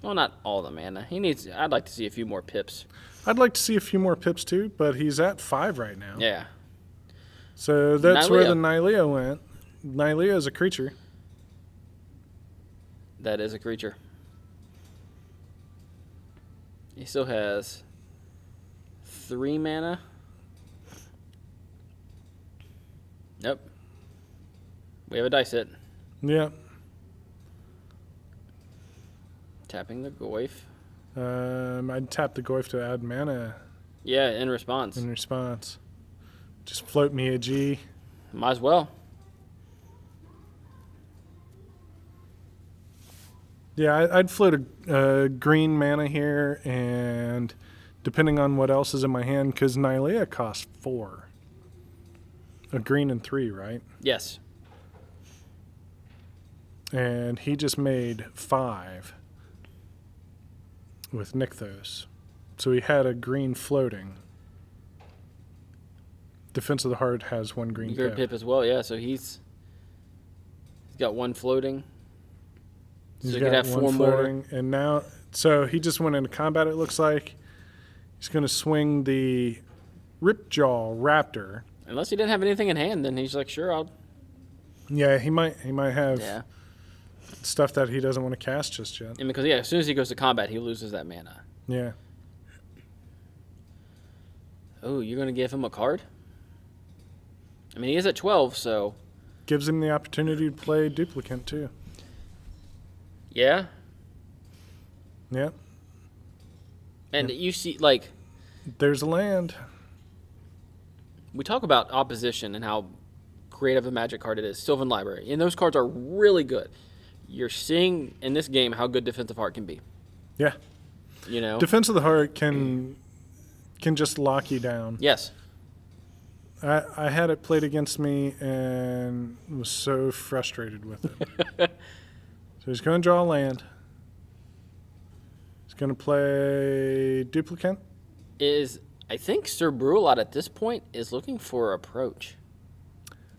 Well, not all the mana. I'd like to see a few more pips. I'd like to see a few more pips too, but he's at 5 right now. Yeah. So that's where the Nylea. Nylea went. Nylea is a creature. That is a creature. He still has 3 mana. Nope. We have a dice hit. Yeah. Tapping the Goyf. I'd tap the Goyf to add mana Yeah, in response. in response. Just float me a G. Might as well. Yeah, I'd float a green mana here, and depending on what else is in my hand, because Nylea costs 4. A green and 3, right? Yes. And he just made 5 with Nykthos. So he had a green floating. Defense of the Heart has 1 green Good pip. pip as well, yeah. So he's got 1 floating. He's So he got could have 1 4 more. floating, and now, so he just went into combat, it looks like. He's going to swing the Ripjaw Raptor. Unless he didn't have anything in hand, then he's like, sure, I'll. Yeah, he might have Yeah. stuff that he doesn't want to cast just yet. And because, yeah, as soon as he goes to combat, he loses that mana. Yeah. Oh, you're going to give him a card? I mean, he is at 12, so. Gives him the opportunity to play Duplicant, too. Yeah. Yeah. And you see, like, There's a land. we talk about opposition and how great of a Magic card it is. Sylvan Library. And those cards are really good. You're seeing in this game how good Defensive Heart can be. Yeah. You know? Defense of the Heart can just lock you down. Yes. I had it played against me and was so frustrated with it. So he's going to draw a land. He's going to play Duplicant. I think Sir Brew Lot at this point is looking for approach.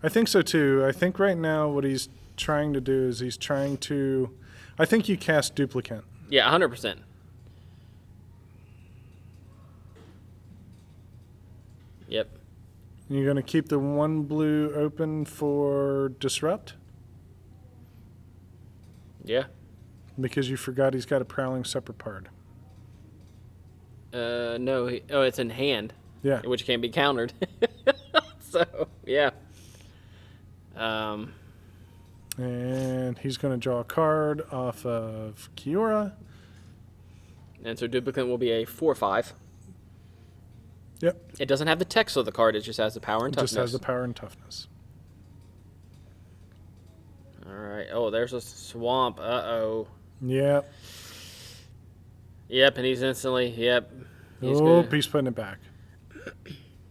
I think so too. I think right now what he's trying to do is I think you cast Duplicant. Yeah, 100%. Yep. You're going to keep the 1 blue open for Disrupt Yeah. because you forgot he's got a Prowling Sepulchre. No. It's in hand. Yeah. Which can be countered. So, yeah. And he's going to draw a card off of Kiora. And so Duplicant will be a 4/5. Yep. It doesn't have the text of the card. It just has the power and It toughness. just has the power and toughness. All right. Oh, there's a swamp. Uh-oh. Yep. Yep, and he's instantly, yep. He's He's putting it back.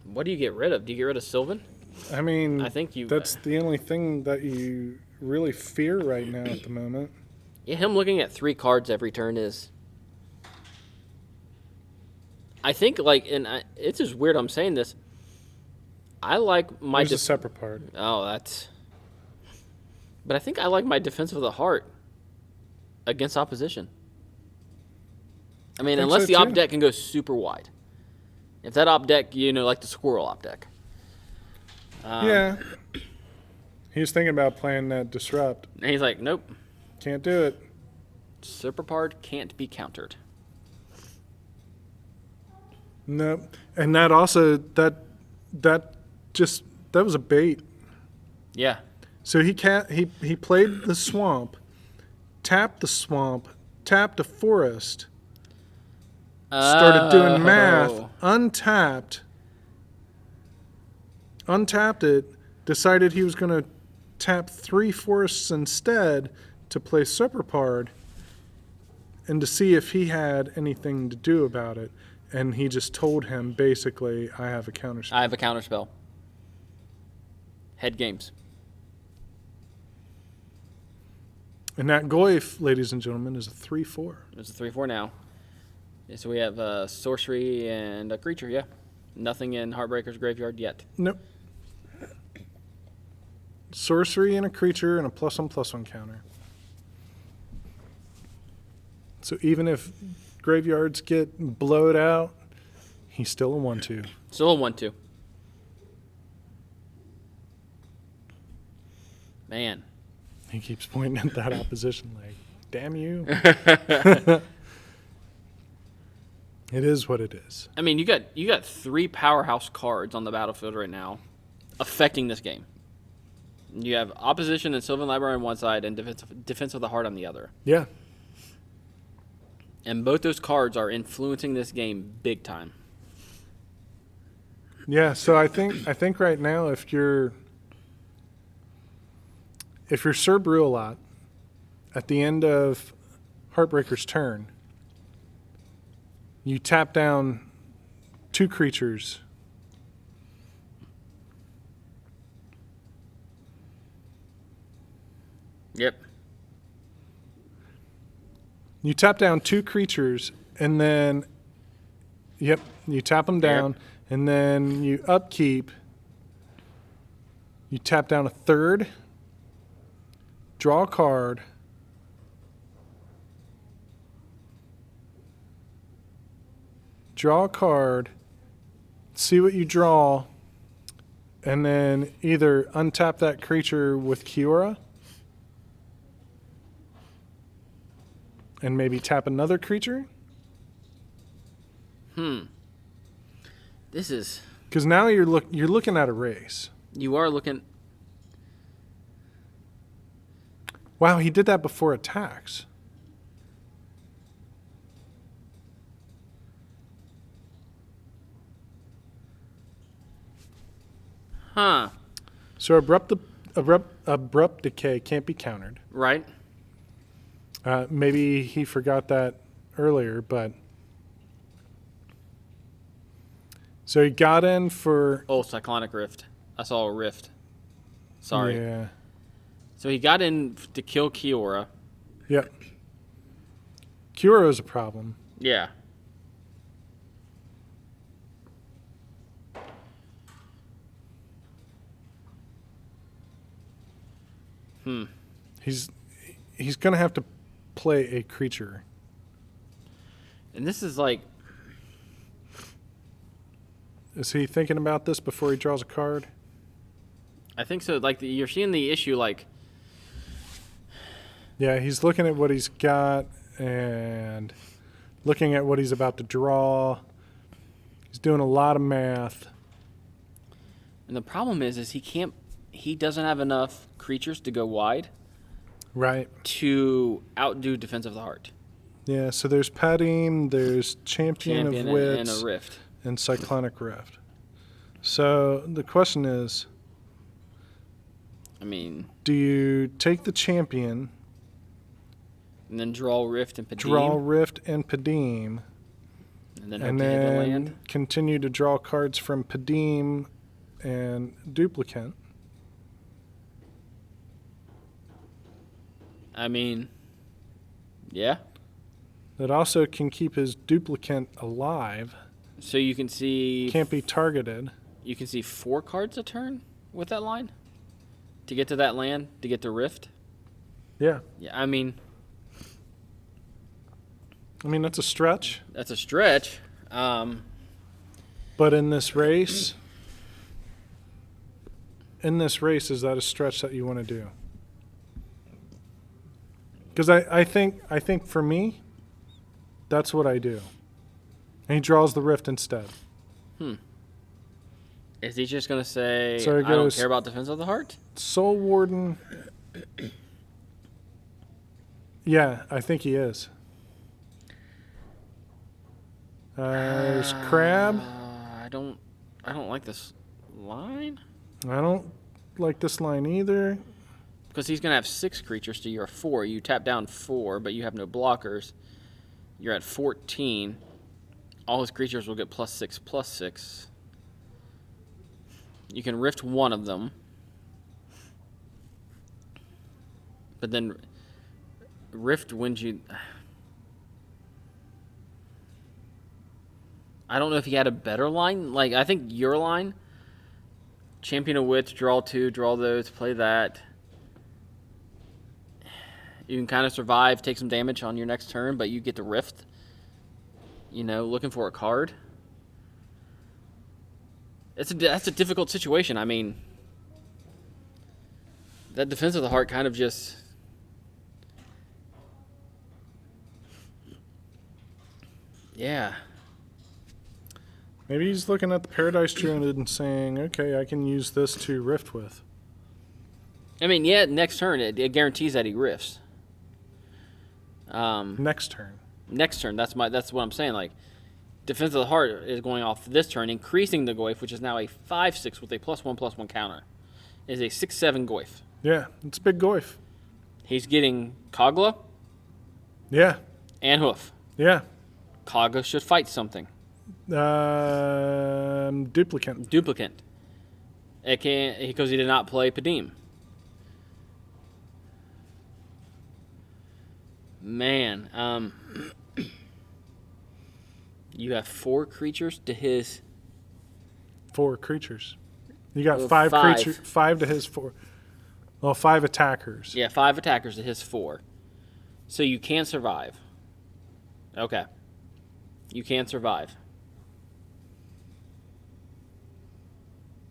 What do you get rid of? Do you get rid of Sylvan? I mean, I think that's the only thing that you really fear right now at the moment. Yeah, him looking at 3 cards every turn is... I think, like, it's just weird I'm saying this. I like my... There's a separate part. Oh, that's... But I think I like my Defense of the Heart against opposition. I mean, Think unless so, the op too. deck can go super wide. If that op deck, like the Squirrel op deck. Yeah. He's thinking about playing that Disrupt. And he's like, nope. Can't do it. Serpapard can't be countered. No. And that also, that was a bait. Yeah. So he played the swamp, tapped the swamp, tapped a forest, started doing math, untapped it, decided he was going to tap 3 forests instead to play Serpapard and to see if he had anything to do about it. And he just told him, basically, I have a counterspell. I have a counterspell. Head games. And that Goyf, ladies and gentlemen, is a 3/4. It's a 3/4 now. Yeah, so we have a sorcery and a creature, yeah. Nothing in Heartbreaker's graveyard yet. Nope. Sorcery and a creature and a +1/+1 counter. So even if graveyards get blowed out, he's still a 1/2. Still a 1/2. Man. He keeps pointing at that opposition like, damn you. It is what it is. I mean, you got 3 powerhouse cards on the battlefield right now affecting this game. You have Opposition and Sylvan Library on one side and Defense of the Heart on the other. Yeah. And both those cards are influencing this game big time. Yeah, so I think right now if you're Sir Brew Lot at the end of Heartbreaker's turn, you tap down 2 creatures. Yep. You tap down 2 creatures, and then, you tap them down, and then you upkeep. You tap down a 3rd, draw a card, see what you draw, and then either untap that creature with Kiora, and maybe tap another creature. This is... Because now you're looking at a race. You are looking... Wow, he did that before attacks. Huh. So abrupt decay can't be countered. Right? Maybe he forgot that earlier, but... So he got in for... Oh, Cyclonic Rift. I saw a rift. Sorry. Yeah. So he got in to kill Kiora. Yep. Kiora is a problem. Yeah. He's going to have to play a creature. And this is like... Is he thinking about this before he draws a card? I think so. Like, you're seeing the issue, like... Yeah, he's looking at what he's got and looking at what he's about to draw. He's doing a lot of math. And the problem is he doesn't have enough creatures to go wide. Right. To outdo Defense of the Heart. Yeah, so there's Padim, there's Champion of Wits, and a Rift. And Cyclonic Rift. So the question is, I mean... do you take the Champion... And then draw Rift and Padim? Draw Rift and Padim. And then hope to hit the land? Continue to draw cards from Padim and Duplicant. I mean, yeah. That also can keep his Duplicant alive. So you can see... Can't be targeted. You can see 4 cards a turn with that line? to get to that land, to get to Rift. Yeah. Yeah, I mean, that's a stretch. that's a stretch. But in this race, is that a stretch that you want to do? Because I think for me, that's what I do. And he draws the Rift instead. Is he just going to say, So it I don't goes- care about Defense of the Heart? Soul Warden. Yeah, I think he is. There's Crab. I don't like this line. I don't like this line either. Because he's going to have 6 creatures to your 4. You tap down 4, but you have no blockers. You're at 14. All his creatures will get +6/+6. You can Rift one of them. But then Rift wins you... I don't know if he had a better line. Like, I think your line, Champion of Wits, draw 2, draw those, play that. You can kind of survive, take some damage on your next turn, but you get to Rift. You know, looking for a card. That's a difficult situation. I mean, that Defense of the Heart kind of just... Yeah. Maybe he's looking at the Paradise Druid and saying, okay, I can use this to Rift with. I mean, yeah, next turn, it guarantees that he rifts. Next turn. Next turn, that's what I'm saying. Like, Defense of the Heart is going off this turn, increasing the Goyf, which is now a 5/6 with a +1/+1 counter. Is a 6/7 Goyf. Yeah, it's a big Goyf. He's getting Kogla Yeah, and Hoof. yeah. Kogla should fight something. Duplicate. Duplicant. It can't, because he did not play Padim. Man, you have 4 creatures to his 4 creatures. You got Well, 5 5. creatures, 5 to his 4. Well, 5 attackers. 5 attackers to his 4. So you can survive. Okay. You can survive.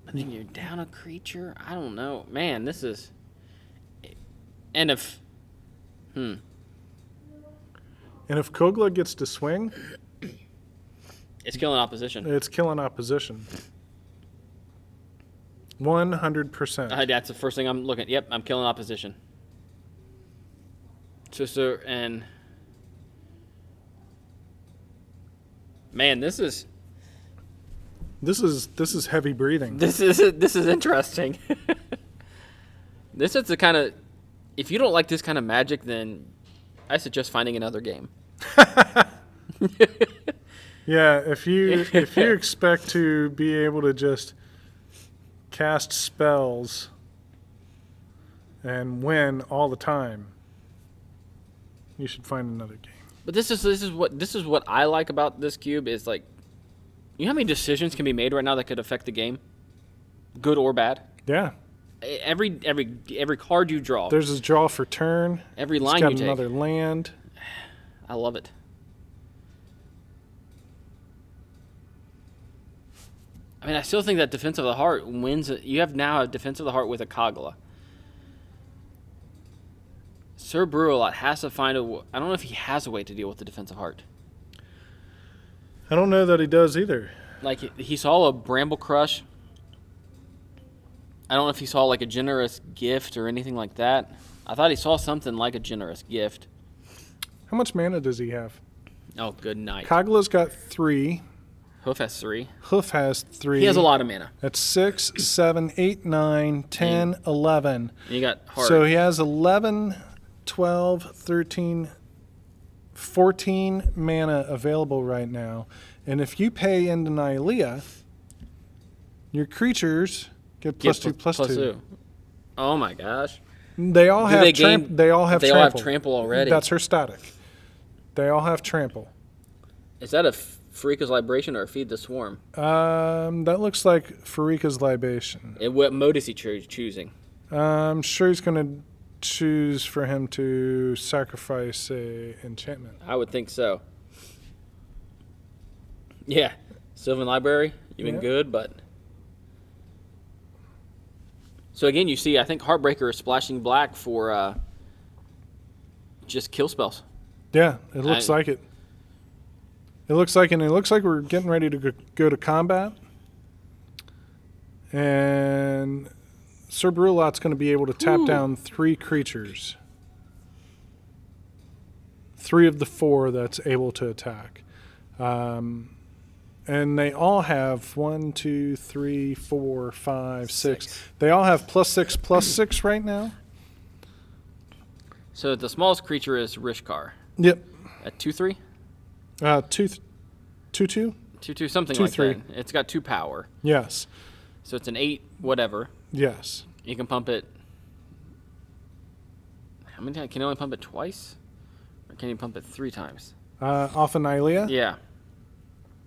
But then you're down a creature? I don't know. Man, this is... And if... And if Kogla gets to swing, It's killing opposition. it's killing opposition. 100%. That's the first thing I'm looking at. Yep, I'm killing opposition. So, and... Man, this is heavy breathing. this is interesting. This is the kind of... If you don't like this kind of Magic, then I suggest finding another game. Yeah, if you expect to be able to just cast spells and win all the time, you should find another game. But this is what I like about this cube is, like, you know how many decisions can be made right now that could affect the game, good or bad. Yeah. Every card you draw, There's a draw for turn. every It's line got you take. another land. I love it. I mean, I still think that Defense of the Heart wins. You have now a Defense of the Heart with a Kogla. Sir Brew Lot has to find I don't know if he has a way to deal with the Defense of Heart. I don't know that he does either. Like, he saw a Bramble Crush. I don't know if he saw, like, a Generous Gift or anything like that. I thought he saw something like a Generous Gift. How much mana does he have? Oh, good night. Kogla's got 3. Hoof has 3. Hoof has 3. He has a lot of mana. That's 6, 7, 8, 9, 10, 11. And you got Heart. So he has 11, 12, 13, 14 mana available right now. And if you pay into Nylea, your creatures get +2/+2. Oh my gosh. They all Do have they gain- they all have they trample. all have trample already. That's her static. They all have trample. Is that a Freaka's Libration or a Feed the Swarm? That looks like Farika's Libation. What mode is he choosing? I'm sure he's going to choose for him to sacrifice a enchantment. I would think so. Yeah. Sylvan Library, you've been good, but... So again, you see, I think Hartbreaker is splashing black for just kill spells. Yeah, it looks like it. It looks like we're getting ready to go to combat. And Sir Brew Lot's going to be able to tap down 3 creatures. 3 of the 4 that's able to attack. And they all have 1, 2, 3, 4, 5, 6. They all have +6/+6 right now. So the smallest creature is Rishkar. Yep. At 2/3? 2/2? 2/2, something 2/3. like that. It's got 2 power. Yes. So it's an 8, whatever. Yes. You can pump it. How many times? Can you only pump it twice? Or can you pump it 3 times? Off Annihilea? Yeah.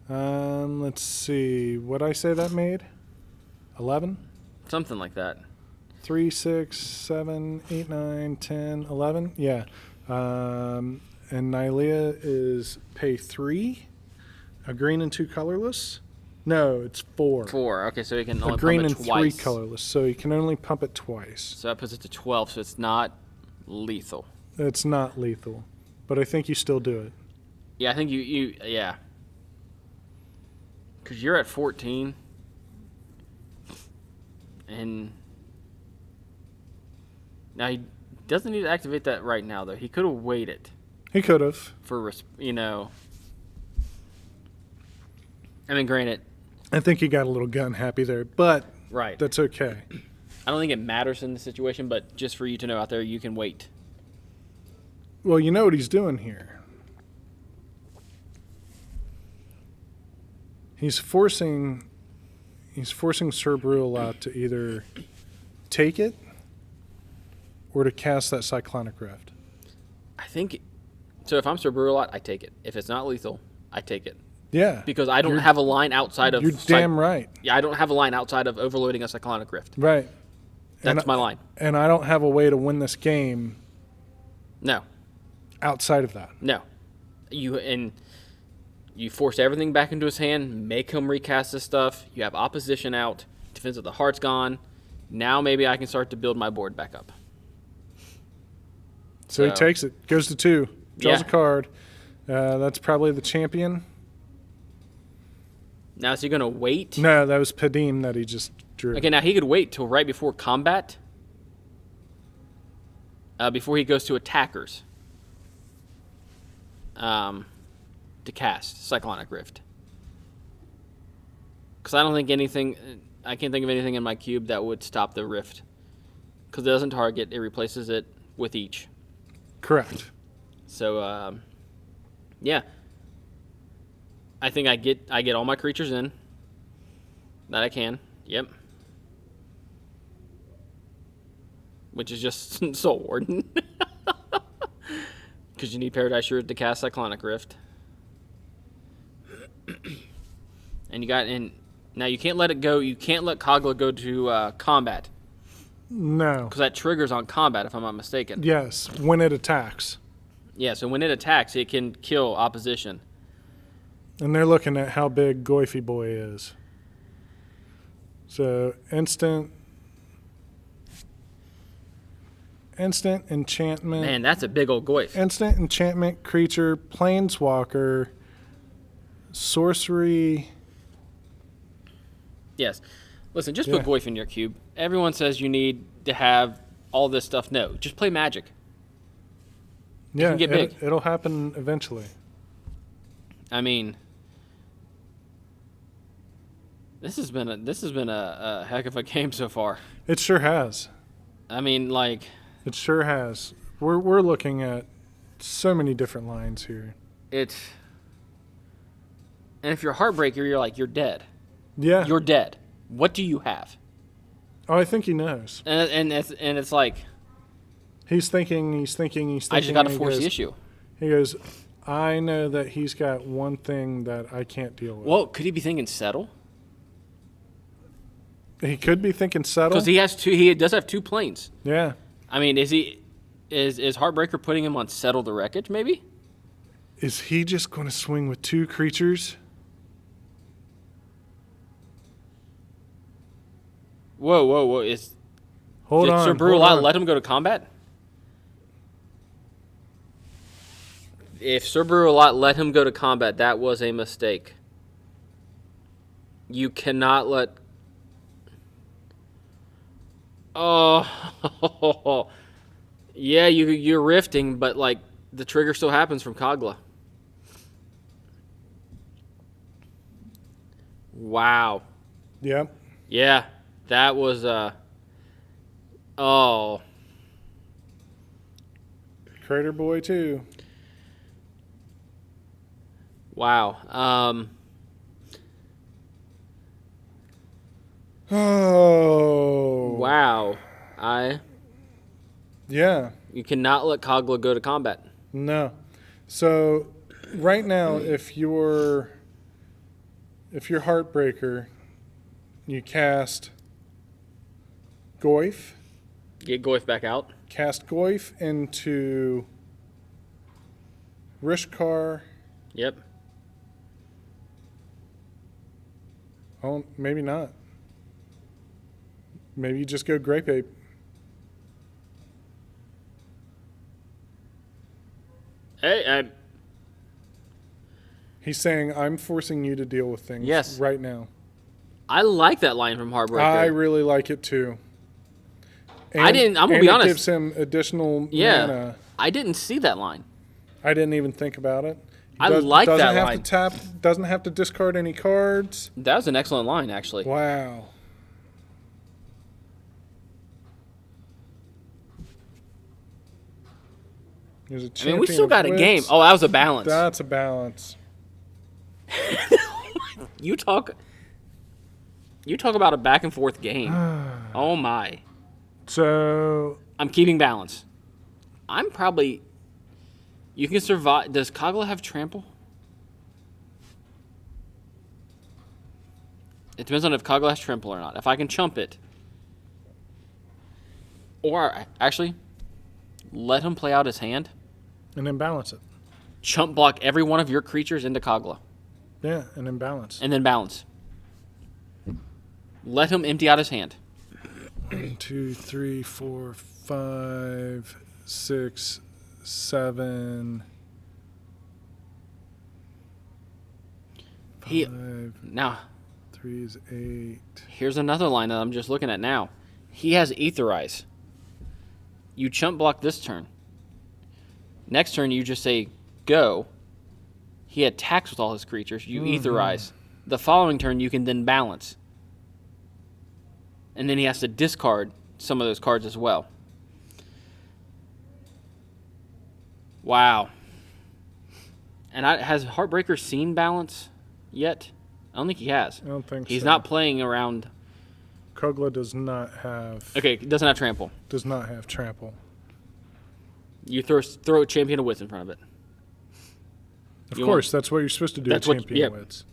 Let's see. What'd I say that made? 11? Something like that. 3, 6, 7, 8, 9, 10, 11? Yeah. And Nylea is pay 3. A green and 2 colorless? No, it's 4. 4. Okay, so you can A only green pump it and twice. 3 colorless, so you can only pump it twice. So that puts it to 12, so it's not lethal. It's not lethal, but I think you still do it. Yeah, I think yeah. Because you're at 14. And now he doesn't need to activate that right now, though. He could have waited He could have. for, I mean, granted, I think he got a little gun happy there, but right. that's okay. I don't think it matters in the situation, but just for you to know out there, you can wait. Well, you know what he's doing here. He's forcing Sir Brew Lot to either take it or to cast that Cyclonic Rift. I think so. If I'm Sir Brew Lot, I take it. If it's not lethal, I take it. Yeah. Because I don't have a line outside of... You're damn right. Yeah, I don't have a line outside of overloading a Cyclonic Rift. Right. That's my line. And I don't have a way to win this game No. outside of that. No. You force everything back into his hand, make him recast this stuff. You have opposition out. Defense of the Heart's gone. Now maybe I can start to build my board back up. So he takes it, goes to 2, draws a Yeah. card. That's probably the champion. Now is he going to wait? No, that was Padim that he just drew. Okay, now he could wait till right before combat. Before he goes to attackers. To cast Cyclonic Rift. Because I can't think of anything in my cube that would stop the Rift. Because it doesn't target, it replaces it with each. Correct. So, yeah. I think I get all my creatures in. That I can. Yep. Which is just Soul Warden. Because you need Paradise Shard to cast Cyclonic Rift. And now you can't let it go. You can't let Kogla go to combat. No. Because that triggers on combat, if I'm not mistaken. Yes, when it attacks. Yeah, so when it attacks, it can kill opposition. And they're looking at how big Goify Boy is. So instant enchantment. Man, that's a big old Goif. Instant enchantment creature, planeswalker, sorcery. Yes. Listen, just put Goif in your cube. Everyone says you need to have all this stuff. No, just play Magic. Yeah, can get big. It'll happen eventually. I mean, this has been a heck of a game so far. It sure has. I mean, like, It sure has. We're looking at so many different lines here. and if you're Heartbreaker, you're dead. Yeah. You're dead. What do you have? Oh, I think he knows. And it's like, He's thinking. I just got to and he force the goes- issue. He goes, I know that he's got one thing that I can't deal with. Well, could he be thinking settle? He could be thinking settle. Because he has two. He does have 2 planes. Yeah. I mean, is Hartbreaker putting him on Settle the Wreckage? Maybe. Is he just going to swing with 2 creatures? Whoa! Hold Did on. Sir Brew Lot let him go to combat? If Sir Brew Lot let him go to combat, that was a mistake. You cannot let. Oh, yeah, you're rifting, but like the trigger still happens from Kogla. Wow. Yep. Yeah, that was oh. Crater Boy too. Wow. Oh. Wow. Yeah. You cannot let Kogla go to combat. No. So right now, if you're Heartbreaker, you cast Goyf. Get Goyf back out. Cast Goyf into Rishkar. Yep. Oh, maybe not. Maybe you just go Grape Ape. Hey, He's saying, I'm forcing you to deal with things Yes. right now. I like that line from Hartbreaker. I really like it too. I didn't- I'm gonna and be it honest. gives him additional Yeah. mana. I didn't see that line. I didn't even think about it. He I like doesn't that have line. to tap, doesn't have to discard any cards. That was an excellent line, actually. Wow. There's a I mean, we still champion got of a game. wits. Oh, that was a balance. That's a balance. You talk about a back and forth game. Oh my. So I'm keeping balance. I'm probably. You can survive. Does Kogla have trample? It depends on if Kogla has trample or not. If I can chump it. Or, actually, let him play out his hand. and then balance it. Chump block every one of your creatures into Kogla. Yeah, and then balance. And then balance. Let him empty out his hand. 1, 2, 3, 4, 5, 6, 7. He, 5, now, 3 is 8. here's another line that I'm just looking at now. He has Aetherize. You chump block this turn. Next turn, you just say, go. He attacks with all his creatures. You Aetherize. The following turn, you can then balance. And then he has to discard some of those cards as well. Wow. And has Heartbreaker seen balance yet? I don't think he has. I don't think He's so. not playing around. Kogla does not have Okay, doesn't have trample. trample. You throw a Champion of Wits in front of it. Of You course, that's what you're supposed to do. That's With what- champion yeah. wits.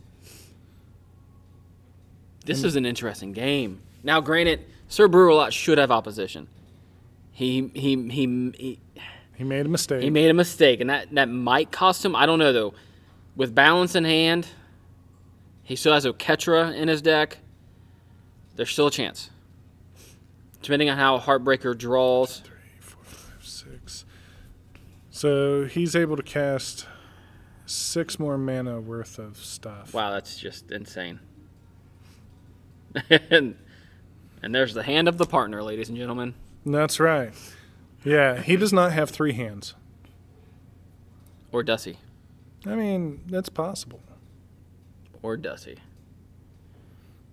This is an interesting game. Now, granted, Sir Brew Lot should have opposition. He He made a mistake. made a mistake, and that might cost him. I don't know though. With balance in hand, he still has Oketra in his deck. There's still a chance, depending on how Heartbreaker draws. 3, 4, 5, 6. So he's able to cast 6 more mana worth of stuff. Wow, that's just insane. And there's the hand of the partner, ladies and gentlemen. That's right. Yeah, he does not have 3 hands. Or does he? I mean, that's possible. Or does he?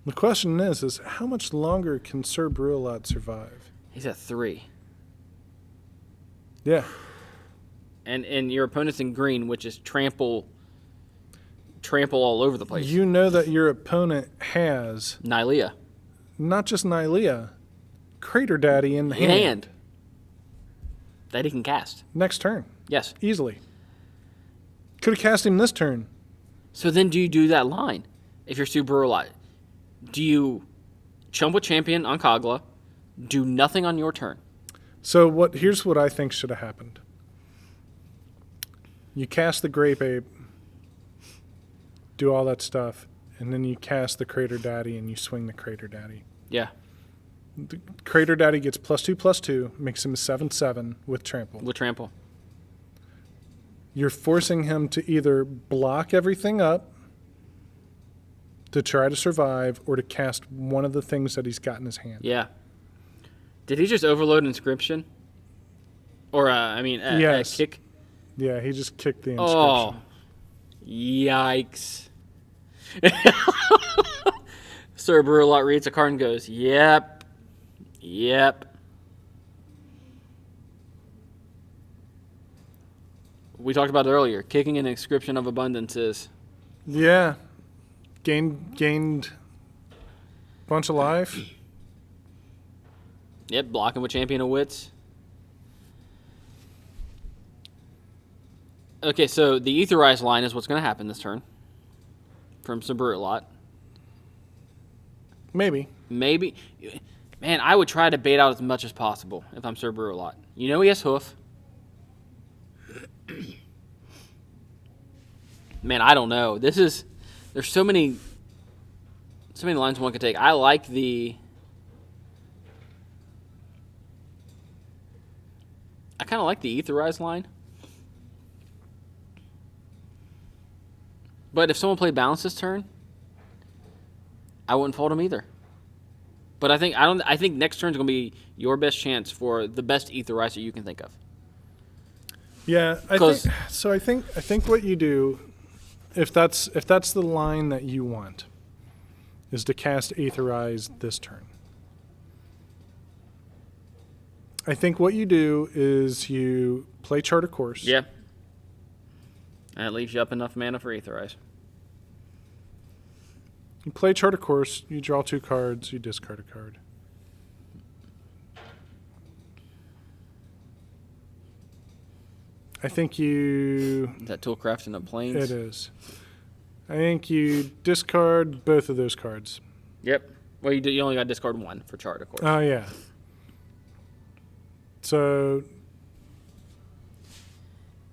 The question is how much longer can Sir Brew Lot survive? He's at 3. Yeah. And your opponent's in green, which is trample all over the place. You know that your opponent has Nylea. not just Nylea, Crater Daddy in the In hand. hand. That he can cast. Next turn, Yes. easily. Could have cast him this turn. So then do you do that line? If you're Sir Brew Lot, do you chump with champion on Kogla, do nothing on your turn. So here's what I think should have happened. You cast the Grape Ape, do all that stuff, and then you cast the Crater Daddy and you swing the Crater Daddy. Yeah, The Crater Daddy gets +2/+2, makes him a 7/7 with trample. with trample. You're forcing him to either block everything up to try to survive or to cast one of the things that he's got in his hand. Yeah. Did he just overload inscription? Or Yes. kick? Yeah, he just kicked the Oh, inscription. yikes! Sir Brew Lot reads a card and goes, "Yep, yep." We talked about it earlier. Kicking an inscription of abundances. Yeah. Gained bunch of life. Yep, blocking with champion of wits. Okay, so the Aetherized line is what's going to happen this turn from Sir Brew Lot. Maybe. Maybe. Man, I would try to bait out as much as possible if I'm Sir Brew Lot. You know he has hoof. Man, I don't know. There's so many lines one could take. I like I kind of like the Aetherized line. But if someone played Balance this turn, I wouldn't fold him either. But I think next turn's gonna be your best chance for the best Aetherizer you can think of. Yeah, I think what you do, if that's the line that you want, is to cast Aetherize this turn. I think what you do is you play Chart of Course. Yeah. And it leaves you up enough mana for Aetherize. You play Chart of Course, you draw 2 cards, you discard a card. I think you... Is that Toolcrafting of Plains? It is. I think you discard both of those cards. Yep. Well, you only got to discard 1 for Chart, of course. Oh, yeah. So...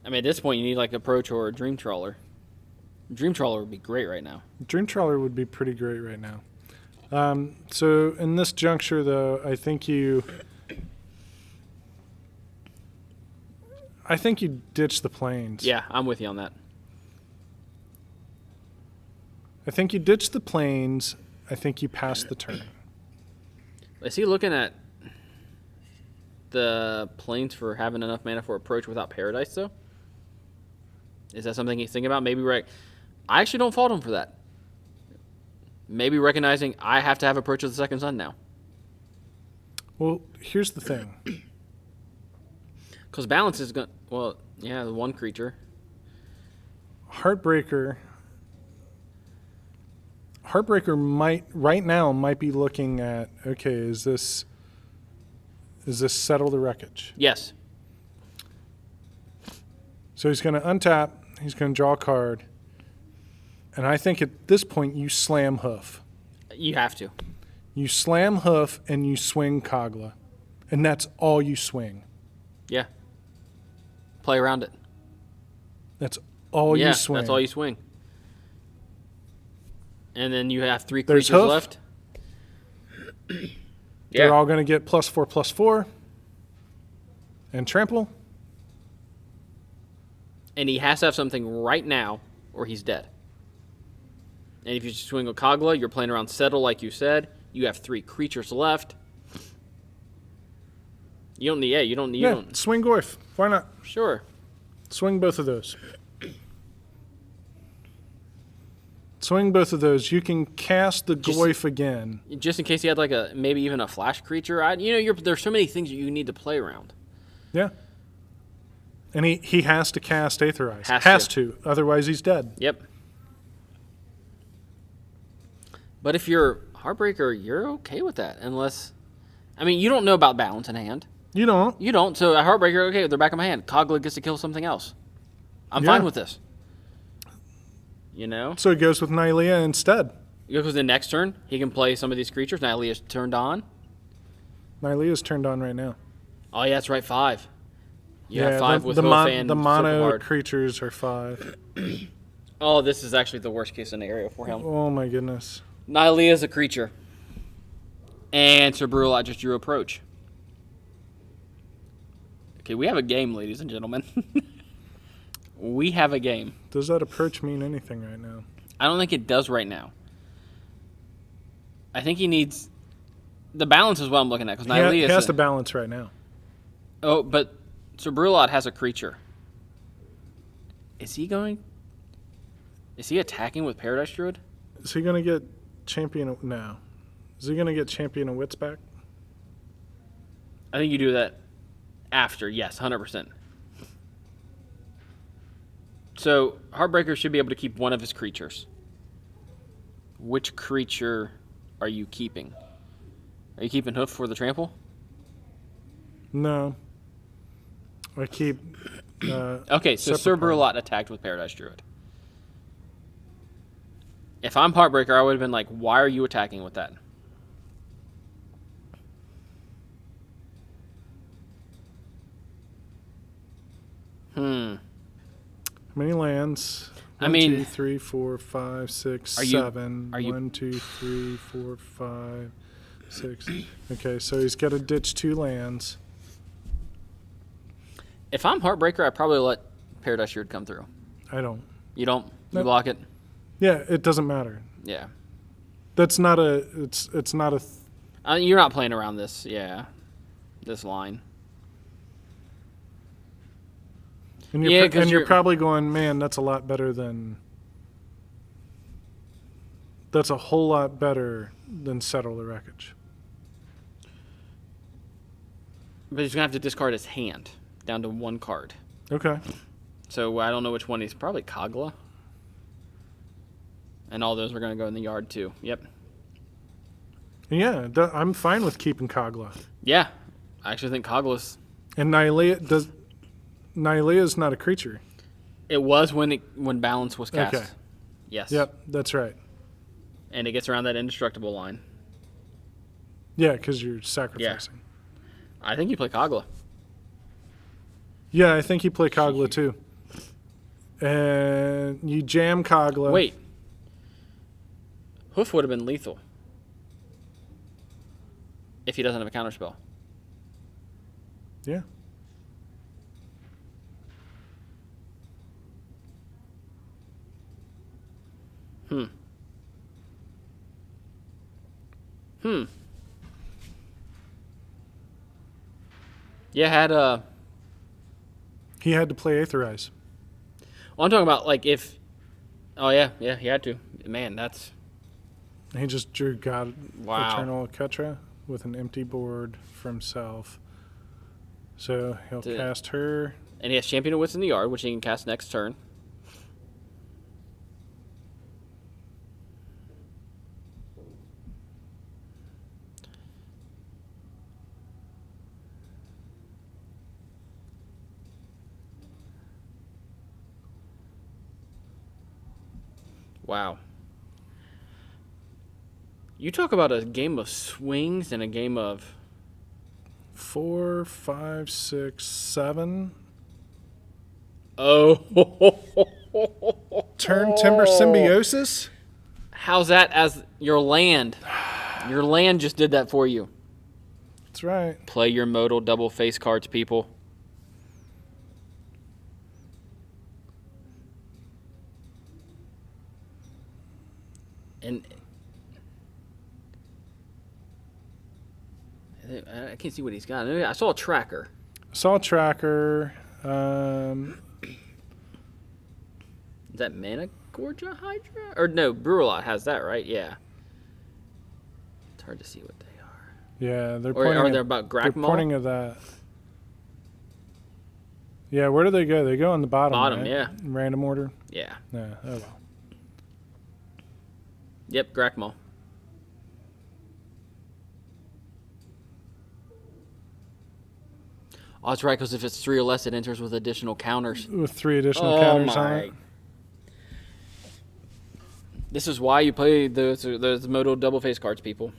I mean, at this point, you need like Approach or a Dream Trawler. Dream Trawler would be great right now. Dream Trawler would be pretty great right now. So in this juncture, though, I think you ditch the planes. Yeah, I'm with you on that. I think you ditch the planes. I think you pass the turn. Is he looking at the Plains for having enough mana for Approach without Paradise, though? Is that something he's thinking about? Maybe I actually don't fault him for that. Maybe recognizing I have to have Approach of the Second Sun now. Well, here's the thing. Because Balance is going to... Well, yeah, the 1 creature. Hartbreaker might be looking at, okay, is this Settle the Wreckage? Yes. So he's going to untap, he's going to draw a card, and I think at this point you slam Hoof. You have to. You slam Hoof and you swing Kogla, and that's all you swing. Yeah. Play around it. That's all you swing. That's all you swing. And then you have 3 There's creatures Hoof. left. They're all going to get +4/+4 and trample. And he has to have something right now, or he's dead. And if you swing a Kogla, you're playing around Settle, like you said. You have 3 creatures left. You don't need. You don't. Swing Goyf. Why not? Sure. Swing both of those. Swing both of those. You can cast the Goyf again. Just in case he had maybe even a flash creature. There's so many things you need to play around. Yeah. And he has to cast Aetherize. Has to. Otherwise he's dead. Yep. But if you're Heartbreaker, you're okay with that. Unless... I mean, you don't know about Balance in hand. You don't. You don't. So a Heartbreaker, okay, they're back in my hand. Kogla gets to kill something else. I'm fine with this. You know? So he goes with Nylea instead. Because the next turn, he can play some of these creatures. Nylea's turned on. Nylea's turned on right now. Oh, yeah, that's right, 5. You have 5 with the Hoof and the mono Silverhard. creatures are 5. Oh, this is actually the worst case scenario for him. Oh my goodness. Nylea's a creature. And Sir Brew Lot just drew Approach. Okay, we have a game, ladies and gentlemen. We have a game. Does that approach mean anything right now? I don't think it does right now. I think he needs... The balance is what I'm looking at. Because He has to balance right now. Oh, but Sir Brew Lot has a creature. Is he going... Is he attacking with Paradise Druid? Is he going to get Champion of... No. Is he going to get Champion of Wits back? I think you do that after. Yes, 100%. So, Hartbreaker should be able to keep one of his creatures. Which creature are you keeping? Are you keeping Hoof for the trample? No. I keep... Okay, so Separate Sir Brew Lot attacked with Paradise Druid. If I'm Heartbreaker, I would have been like, why are you attacking with that? How many lands? I mean... 1, 2, 3, 4, 5, 6, 7. 1, 2, 3, 4, 5, 6. Okay, so he's got to ditch 2 lands. If I'm Heartbreaker, I'd probably let Paradise Druid come through. I don't. You don't? You Nope. block it? Yeah, it doesn't matter. Yeah. That's not a... It's not a... You're not playing around this, yeah. This line. And Yeah, you're probably going, man, that's a lot better than... That's a whole lot better than Settle the Wreckage. But he's going to have to discard his hand down to 1 card. Okay. So I don't know which one he's... Probably Kogla. And all those are going to go in the yard, too. Yep. Yeah, I'm fine with keeping Kogla. Yeah. I actually think Kogla's... And Nylea's not a creature. It was when Balance was cast. Okay. Yes. Yep, that's right. And it gets around that indestructible line. Yeah, because you're sacrificing. I think you play Kogla. Yeah, I think you play Kogla too. And you jam Kogla. Wait. Hoof would have been lethal. If he doesn't have a counterspell. Yeah. Yeah, He had to play Aetherize. well, I'm talking about, like, if... Oh, yeah, he had to. Man, that's... He just drew God Wow. Eternal Ketra with an empty board for himself. So he'll cast her. And he has Champion of Wits in the yard, which he can cast next turn. Wow. You talk about a game of swings and a game of... 4, 5, 6, 7. Oh. Turn Timber Symbiosis? How's that as your land? Your land just did that for you. That's right. Play your modal double face cards, people. And I can't see what he's got. I saw a tracker. Saw Tracker. Is that Mana Gorgia Hydra? Or no, Brew Lot has that, right? Yeah. It's hard to see what they are. Yeah, they're Or pointing are at, they about they're Grakmaw? pointing at that. Yeah, where do they go? They go on the bottom. Bottom, right? yeah. In random order. Yeah. Yeah. Oh well. Yep, Grakmaw. Oh, that's right, because if it's 3 or less, it enters with additional counters. With 3 additional counters on it. This is why you play those Moto double face cards, people.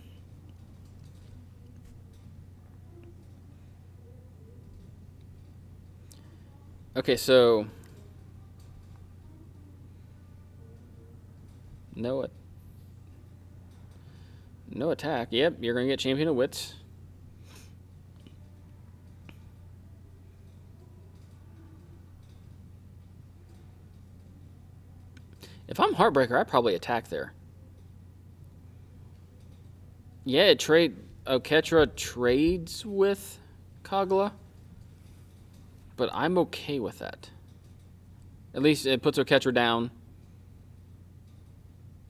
Okay, so no attack. Yep, you're gonna get Champion of Wits. If I'm Heartbreaker, I probably attack there. Yeah, Oketra trades with Kagla, but I'm okay with that. At least it puts Oketra down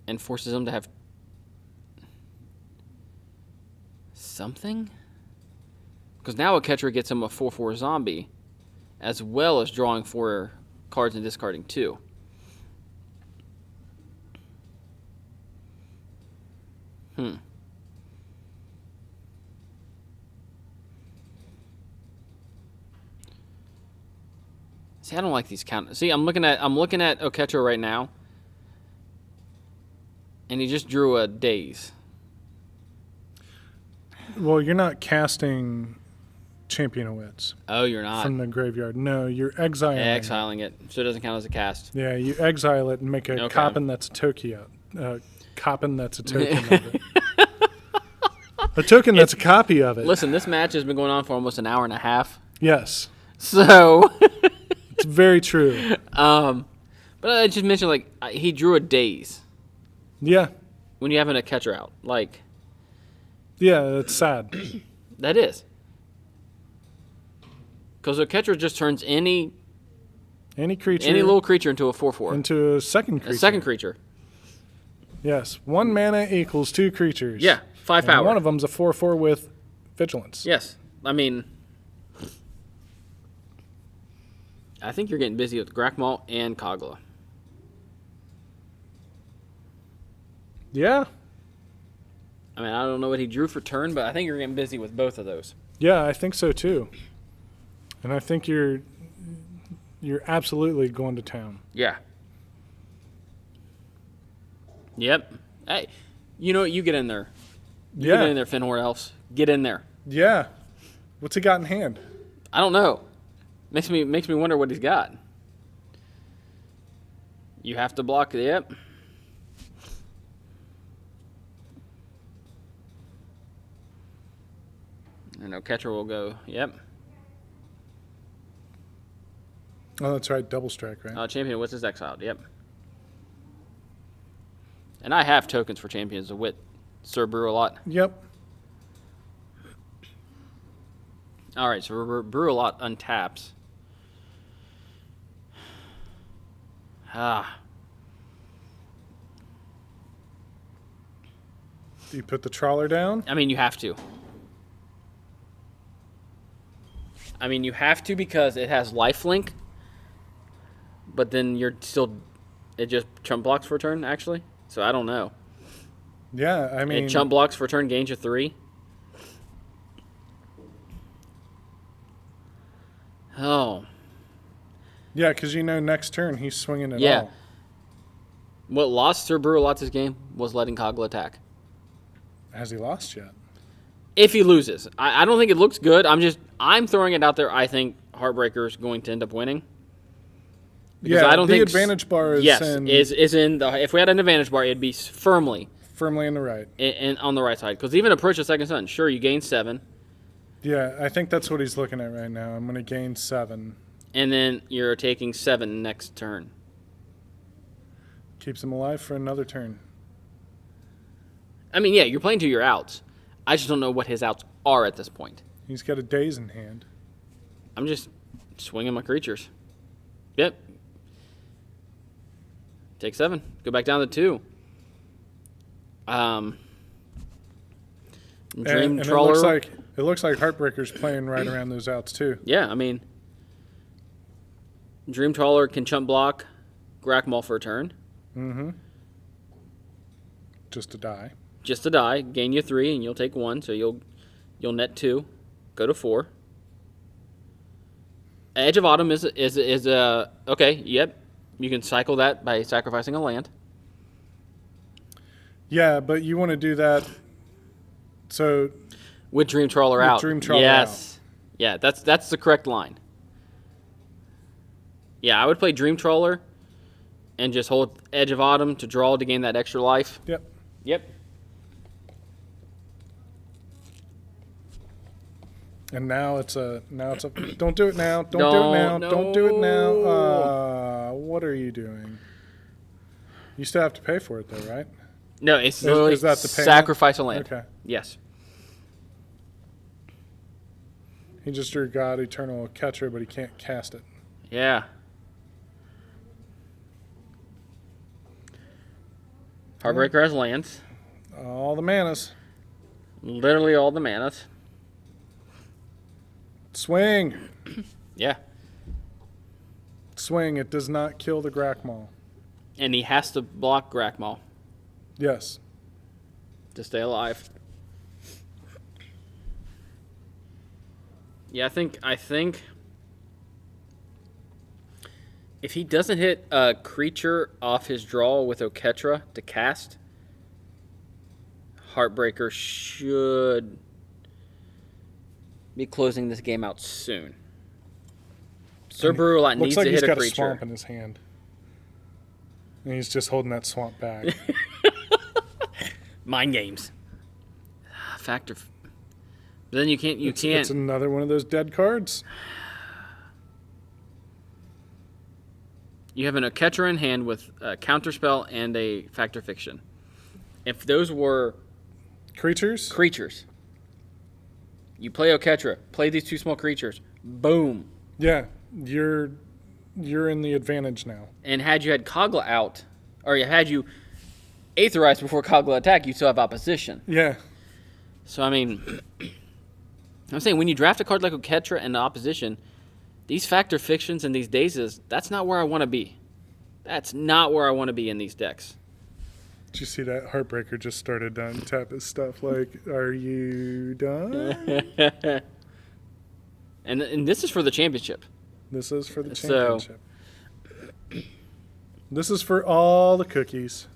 and forces him to have something. Because now Oketra gets him a 4/4 zombie, as well as drawing 4 cards and discarding 2. See, I don't like these counters. See, I'm looking at Oketra right now, and he just drew a Daze. Well, you're not casting Champion of Wits. Oh, you're not from the graveyard. No, you're exiling it, so it doesn't count as a cast. Yeah, you exile it and make a Coppin that's a token. Coppin that's a token of it. A token that's a copy of it. Listen, this match has been going on for almost an hour and a half. Yes. So it's very true. But I just mentioned, like, he drew a Daze. Yeah. When you have a catcher out, like. Yeah, it's sad. That is. Because a catcher just turns any creature, any little creature into a 4/4. Into a second creature. A second creature. Yes, 1 mana equals 2 creatures. Yeah, 5 power. One of them's a 4/4 with vigilance. Yes, I mean, I think you're getting busy with Grakmaw and Kagla. Yeah. I mean, I don't know what he drew for turn, but I think you're getting busy with both of those. Yeah, I think so too. And I think you're absolutely going to town. Yeah. Yep. Hey, you know what? You get in there. Get in there, Finhor Elves. Get in there. Yeah. What's he got in hand? I don't know. Makes me wonder what he's got. You have to block. Yep. And Oketra will go. Yep. Oh, that's right. Double strike, right? Champion of Wits is exiled. Yep. And I have tokens for Champions of Wit. Sir Brew Lot. Yep. All right, so Brew Lot untaps. Do you put the trawler down? I mean, you have to. Because it has lifelink. But then it just chump blocks for a turn, actually. So I don't know. Yeah, I mean. It chump blocks for a turn, gains you 3. Oh. Yeah, because next turn he's swinging it all. What lost Sir Brew Lot's game was letting Kagla attack. Has he lost yet? If he loses. I don't think it looks good. I'm throwing it out there. I think Heartbreaker is going to end up winning. Because I don't think the advantage bar is is in the. If we had an advantage bar, it'd be firmly in the right. On the right side. Because even approach the second sun, sure, you gain 7. Yeah, I think that's what he's looking at right now. I'm going to gain 7. And then you're taking 7 next turn. Keeps him alive for another turn. I mean, yeah, you're playing to your outs. I just don't know what his outs are at this point. He's got a Daze in hand. I'm just swinging my creatures. Yep. Take 7. Go back down to 2. Dream Trawler. It looks like Heartbreaker's playing right around those outs too. Yeah, I mean, Dream Trawler can chump block Grakmaw for a turn. Mm-hmm. Just to die. Just to die. Gain you 3, and you'll take 1, so you'll net 2. Go to 4. Edge of Autumn is okay. Yep, you can cycle that by sacrificing a land. Yeah, but you want to do that. So With Dream Trawler out. Dream Trawler yes. Yeah, that's the correct line. Yeah, I would play Dream Trawler and just hold Edge of Autumn to draw to gain that extra life. Yep. Yep. And now it's a don't do it now. Don't do it now. No. Don't do it now. What are you doing? You still have to pay for it though, right? No, it's literally is that the payment? sacrifice a land. Okay. Yes. He just drew God Eternal Catcher, but he can't cast it. Yeah. Hartbreaker has lands. All the manas. Literally all the manas. Swing. Yeah. Swing. It does not kill the Grakmaw. And he has to block Grakmaw Yes. to stay alive. Yeah, I think if he doesn't hit a creature off his draw with Oketra to cast, Heartbreaker should be closing this game out soon. Sir Brew Lot needs Looks like to he's hit a got a creature. swamp in his hand. And he's just holding that swamp back. Mind games. Factor. But then you can't. It's another one of those dead cards. You have an Oketra in hand with a counterspell and a Factor Fiction. If those were Creatures? creatures, you play Oketra, play these two small creatures, boom. Yeah. You're in the advantage now. And had you had Kogla out, or had you Aetherized before Kogla attack, you still have opposition. Yeah. So, I mean, I'm saying when you draft a card like Oketra and the opposition, these Factor Fictions and these Dazes, that's not where I want to be. That's not where I want to be in these decks. Did you see that Heartbreaker just started to untap his stuff? Like, are you done? And this is for the championship. This is for the So- championship. This is for all the cookies.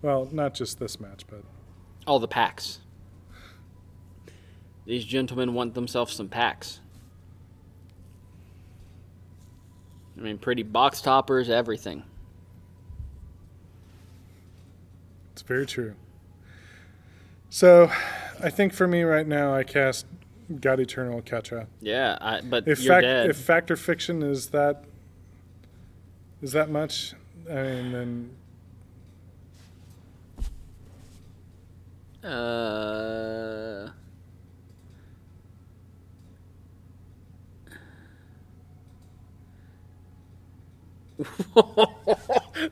Well, not just this match, but All the packs. These gentlemen want themselves some packs. I mean, pretty box toppers, everything. it's very true. So, I think for me right now, I cast God Eternal Ketra. Yeah, but If you're dead. if Factor Fiction is that much, I mean, then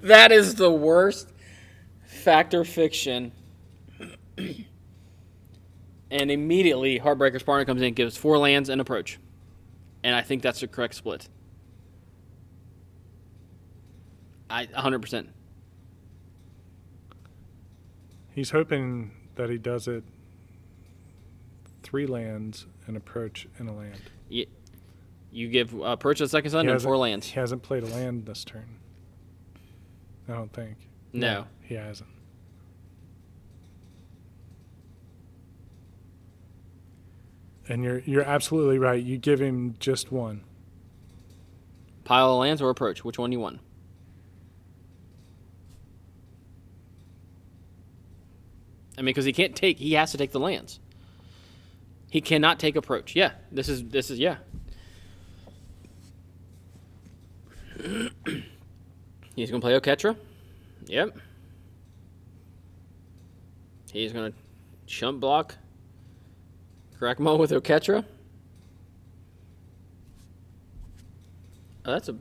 That is the worst Factor Fiction. And immediately, Heartbreaker's partner comes in, gives 4 lands and approach. And I think that's the correct split. 100%. he's hoping that he does it 3 lands, an approach, and a land. You give approach to the second sun He and hasn't- 4 lands. He hasn't played a land this turn. I don't think. No. He hasn't. And you're absolutely right. You give him just 1. Pile of lands or approach? Which one do you want? I mean, because he has to take the lands. He cannot take approach. Yeah, this is yeah. He's gonna play Oketra. Yep. He's gonna chump block Grakmaw with Oketra. Oh, that's a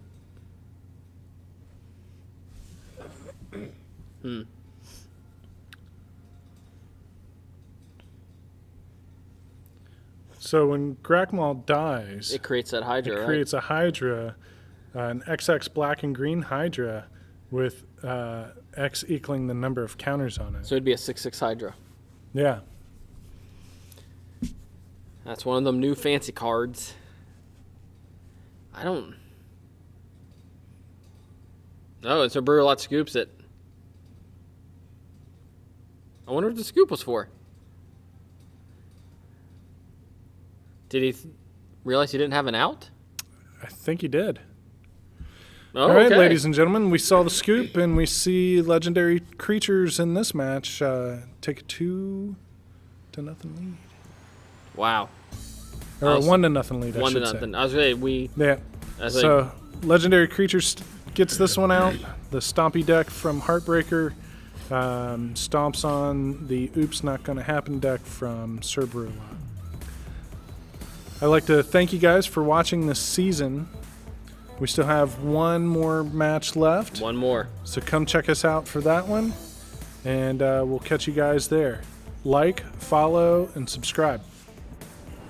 So when Grakmaw dies, It creates that Hydra, it right? creates a Hydra, an XX black and green Hydra with X equaling the number of counters on it. So it'd be a 6/6 Hydra. Yeah. That's one of them new fancy cards. I don't. Oh, it's a Brew Lot scoops it. wonder what the scoop was for. Did he realize he didn't have an out? I think he did. Oh, All right, okay. ladies and gentlemen, we saw the scoop, and we see Legendary Creatures in this match take a 2-0 lead. Wow. Or a 1-0 lead, I 1 to should say. nothing. I was ready. We. Yeah. So Legendary Creatures gets this one out. The Stompy deck from Hartbreaker stomps on the Oops Not Gonna Happen deck from Sir Brew Lot. I'd like to thank you guys for watching this season. We still have one more match left. One more. So come check us out for that one. And we'll catch you guys there. Like, follow, and subscribe.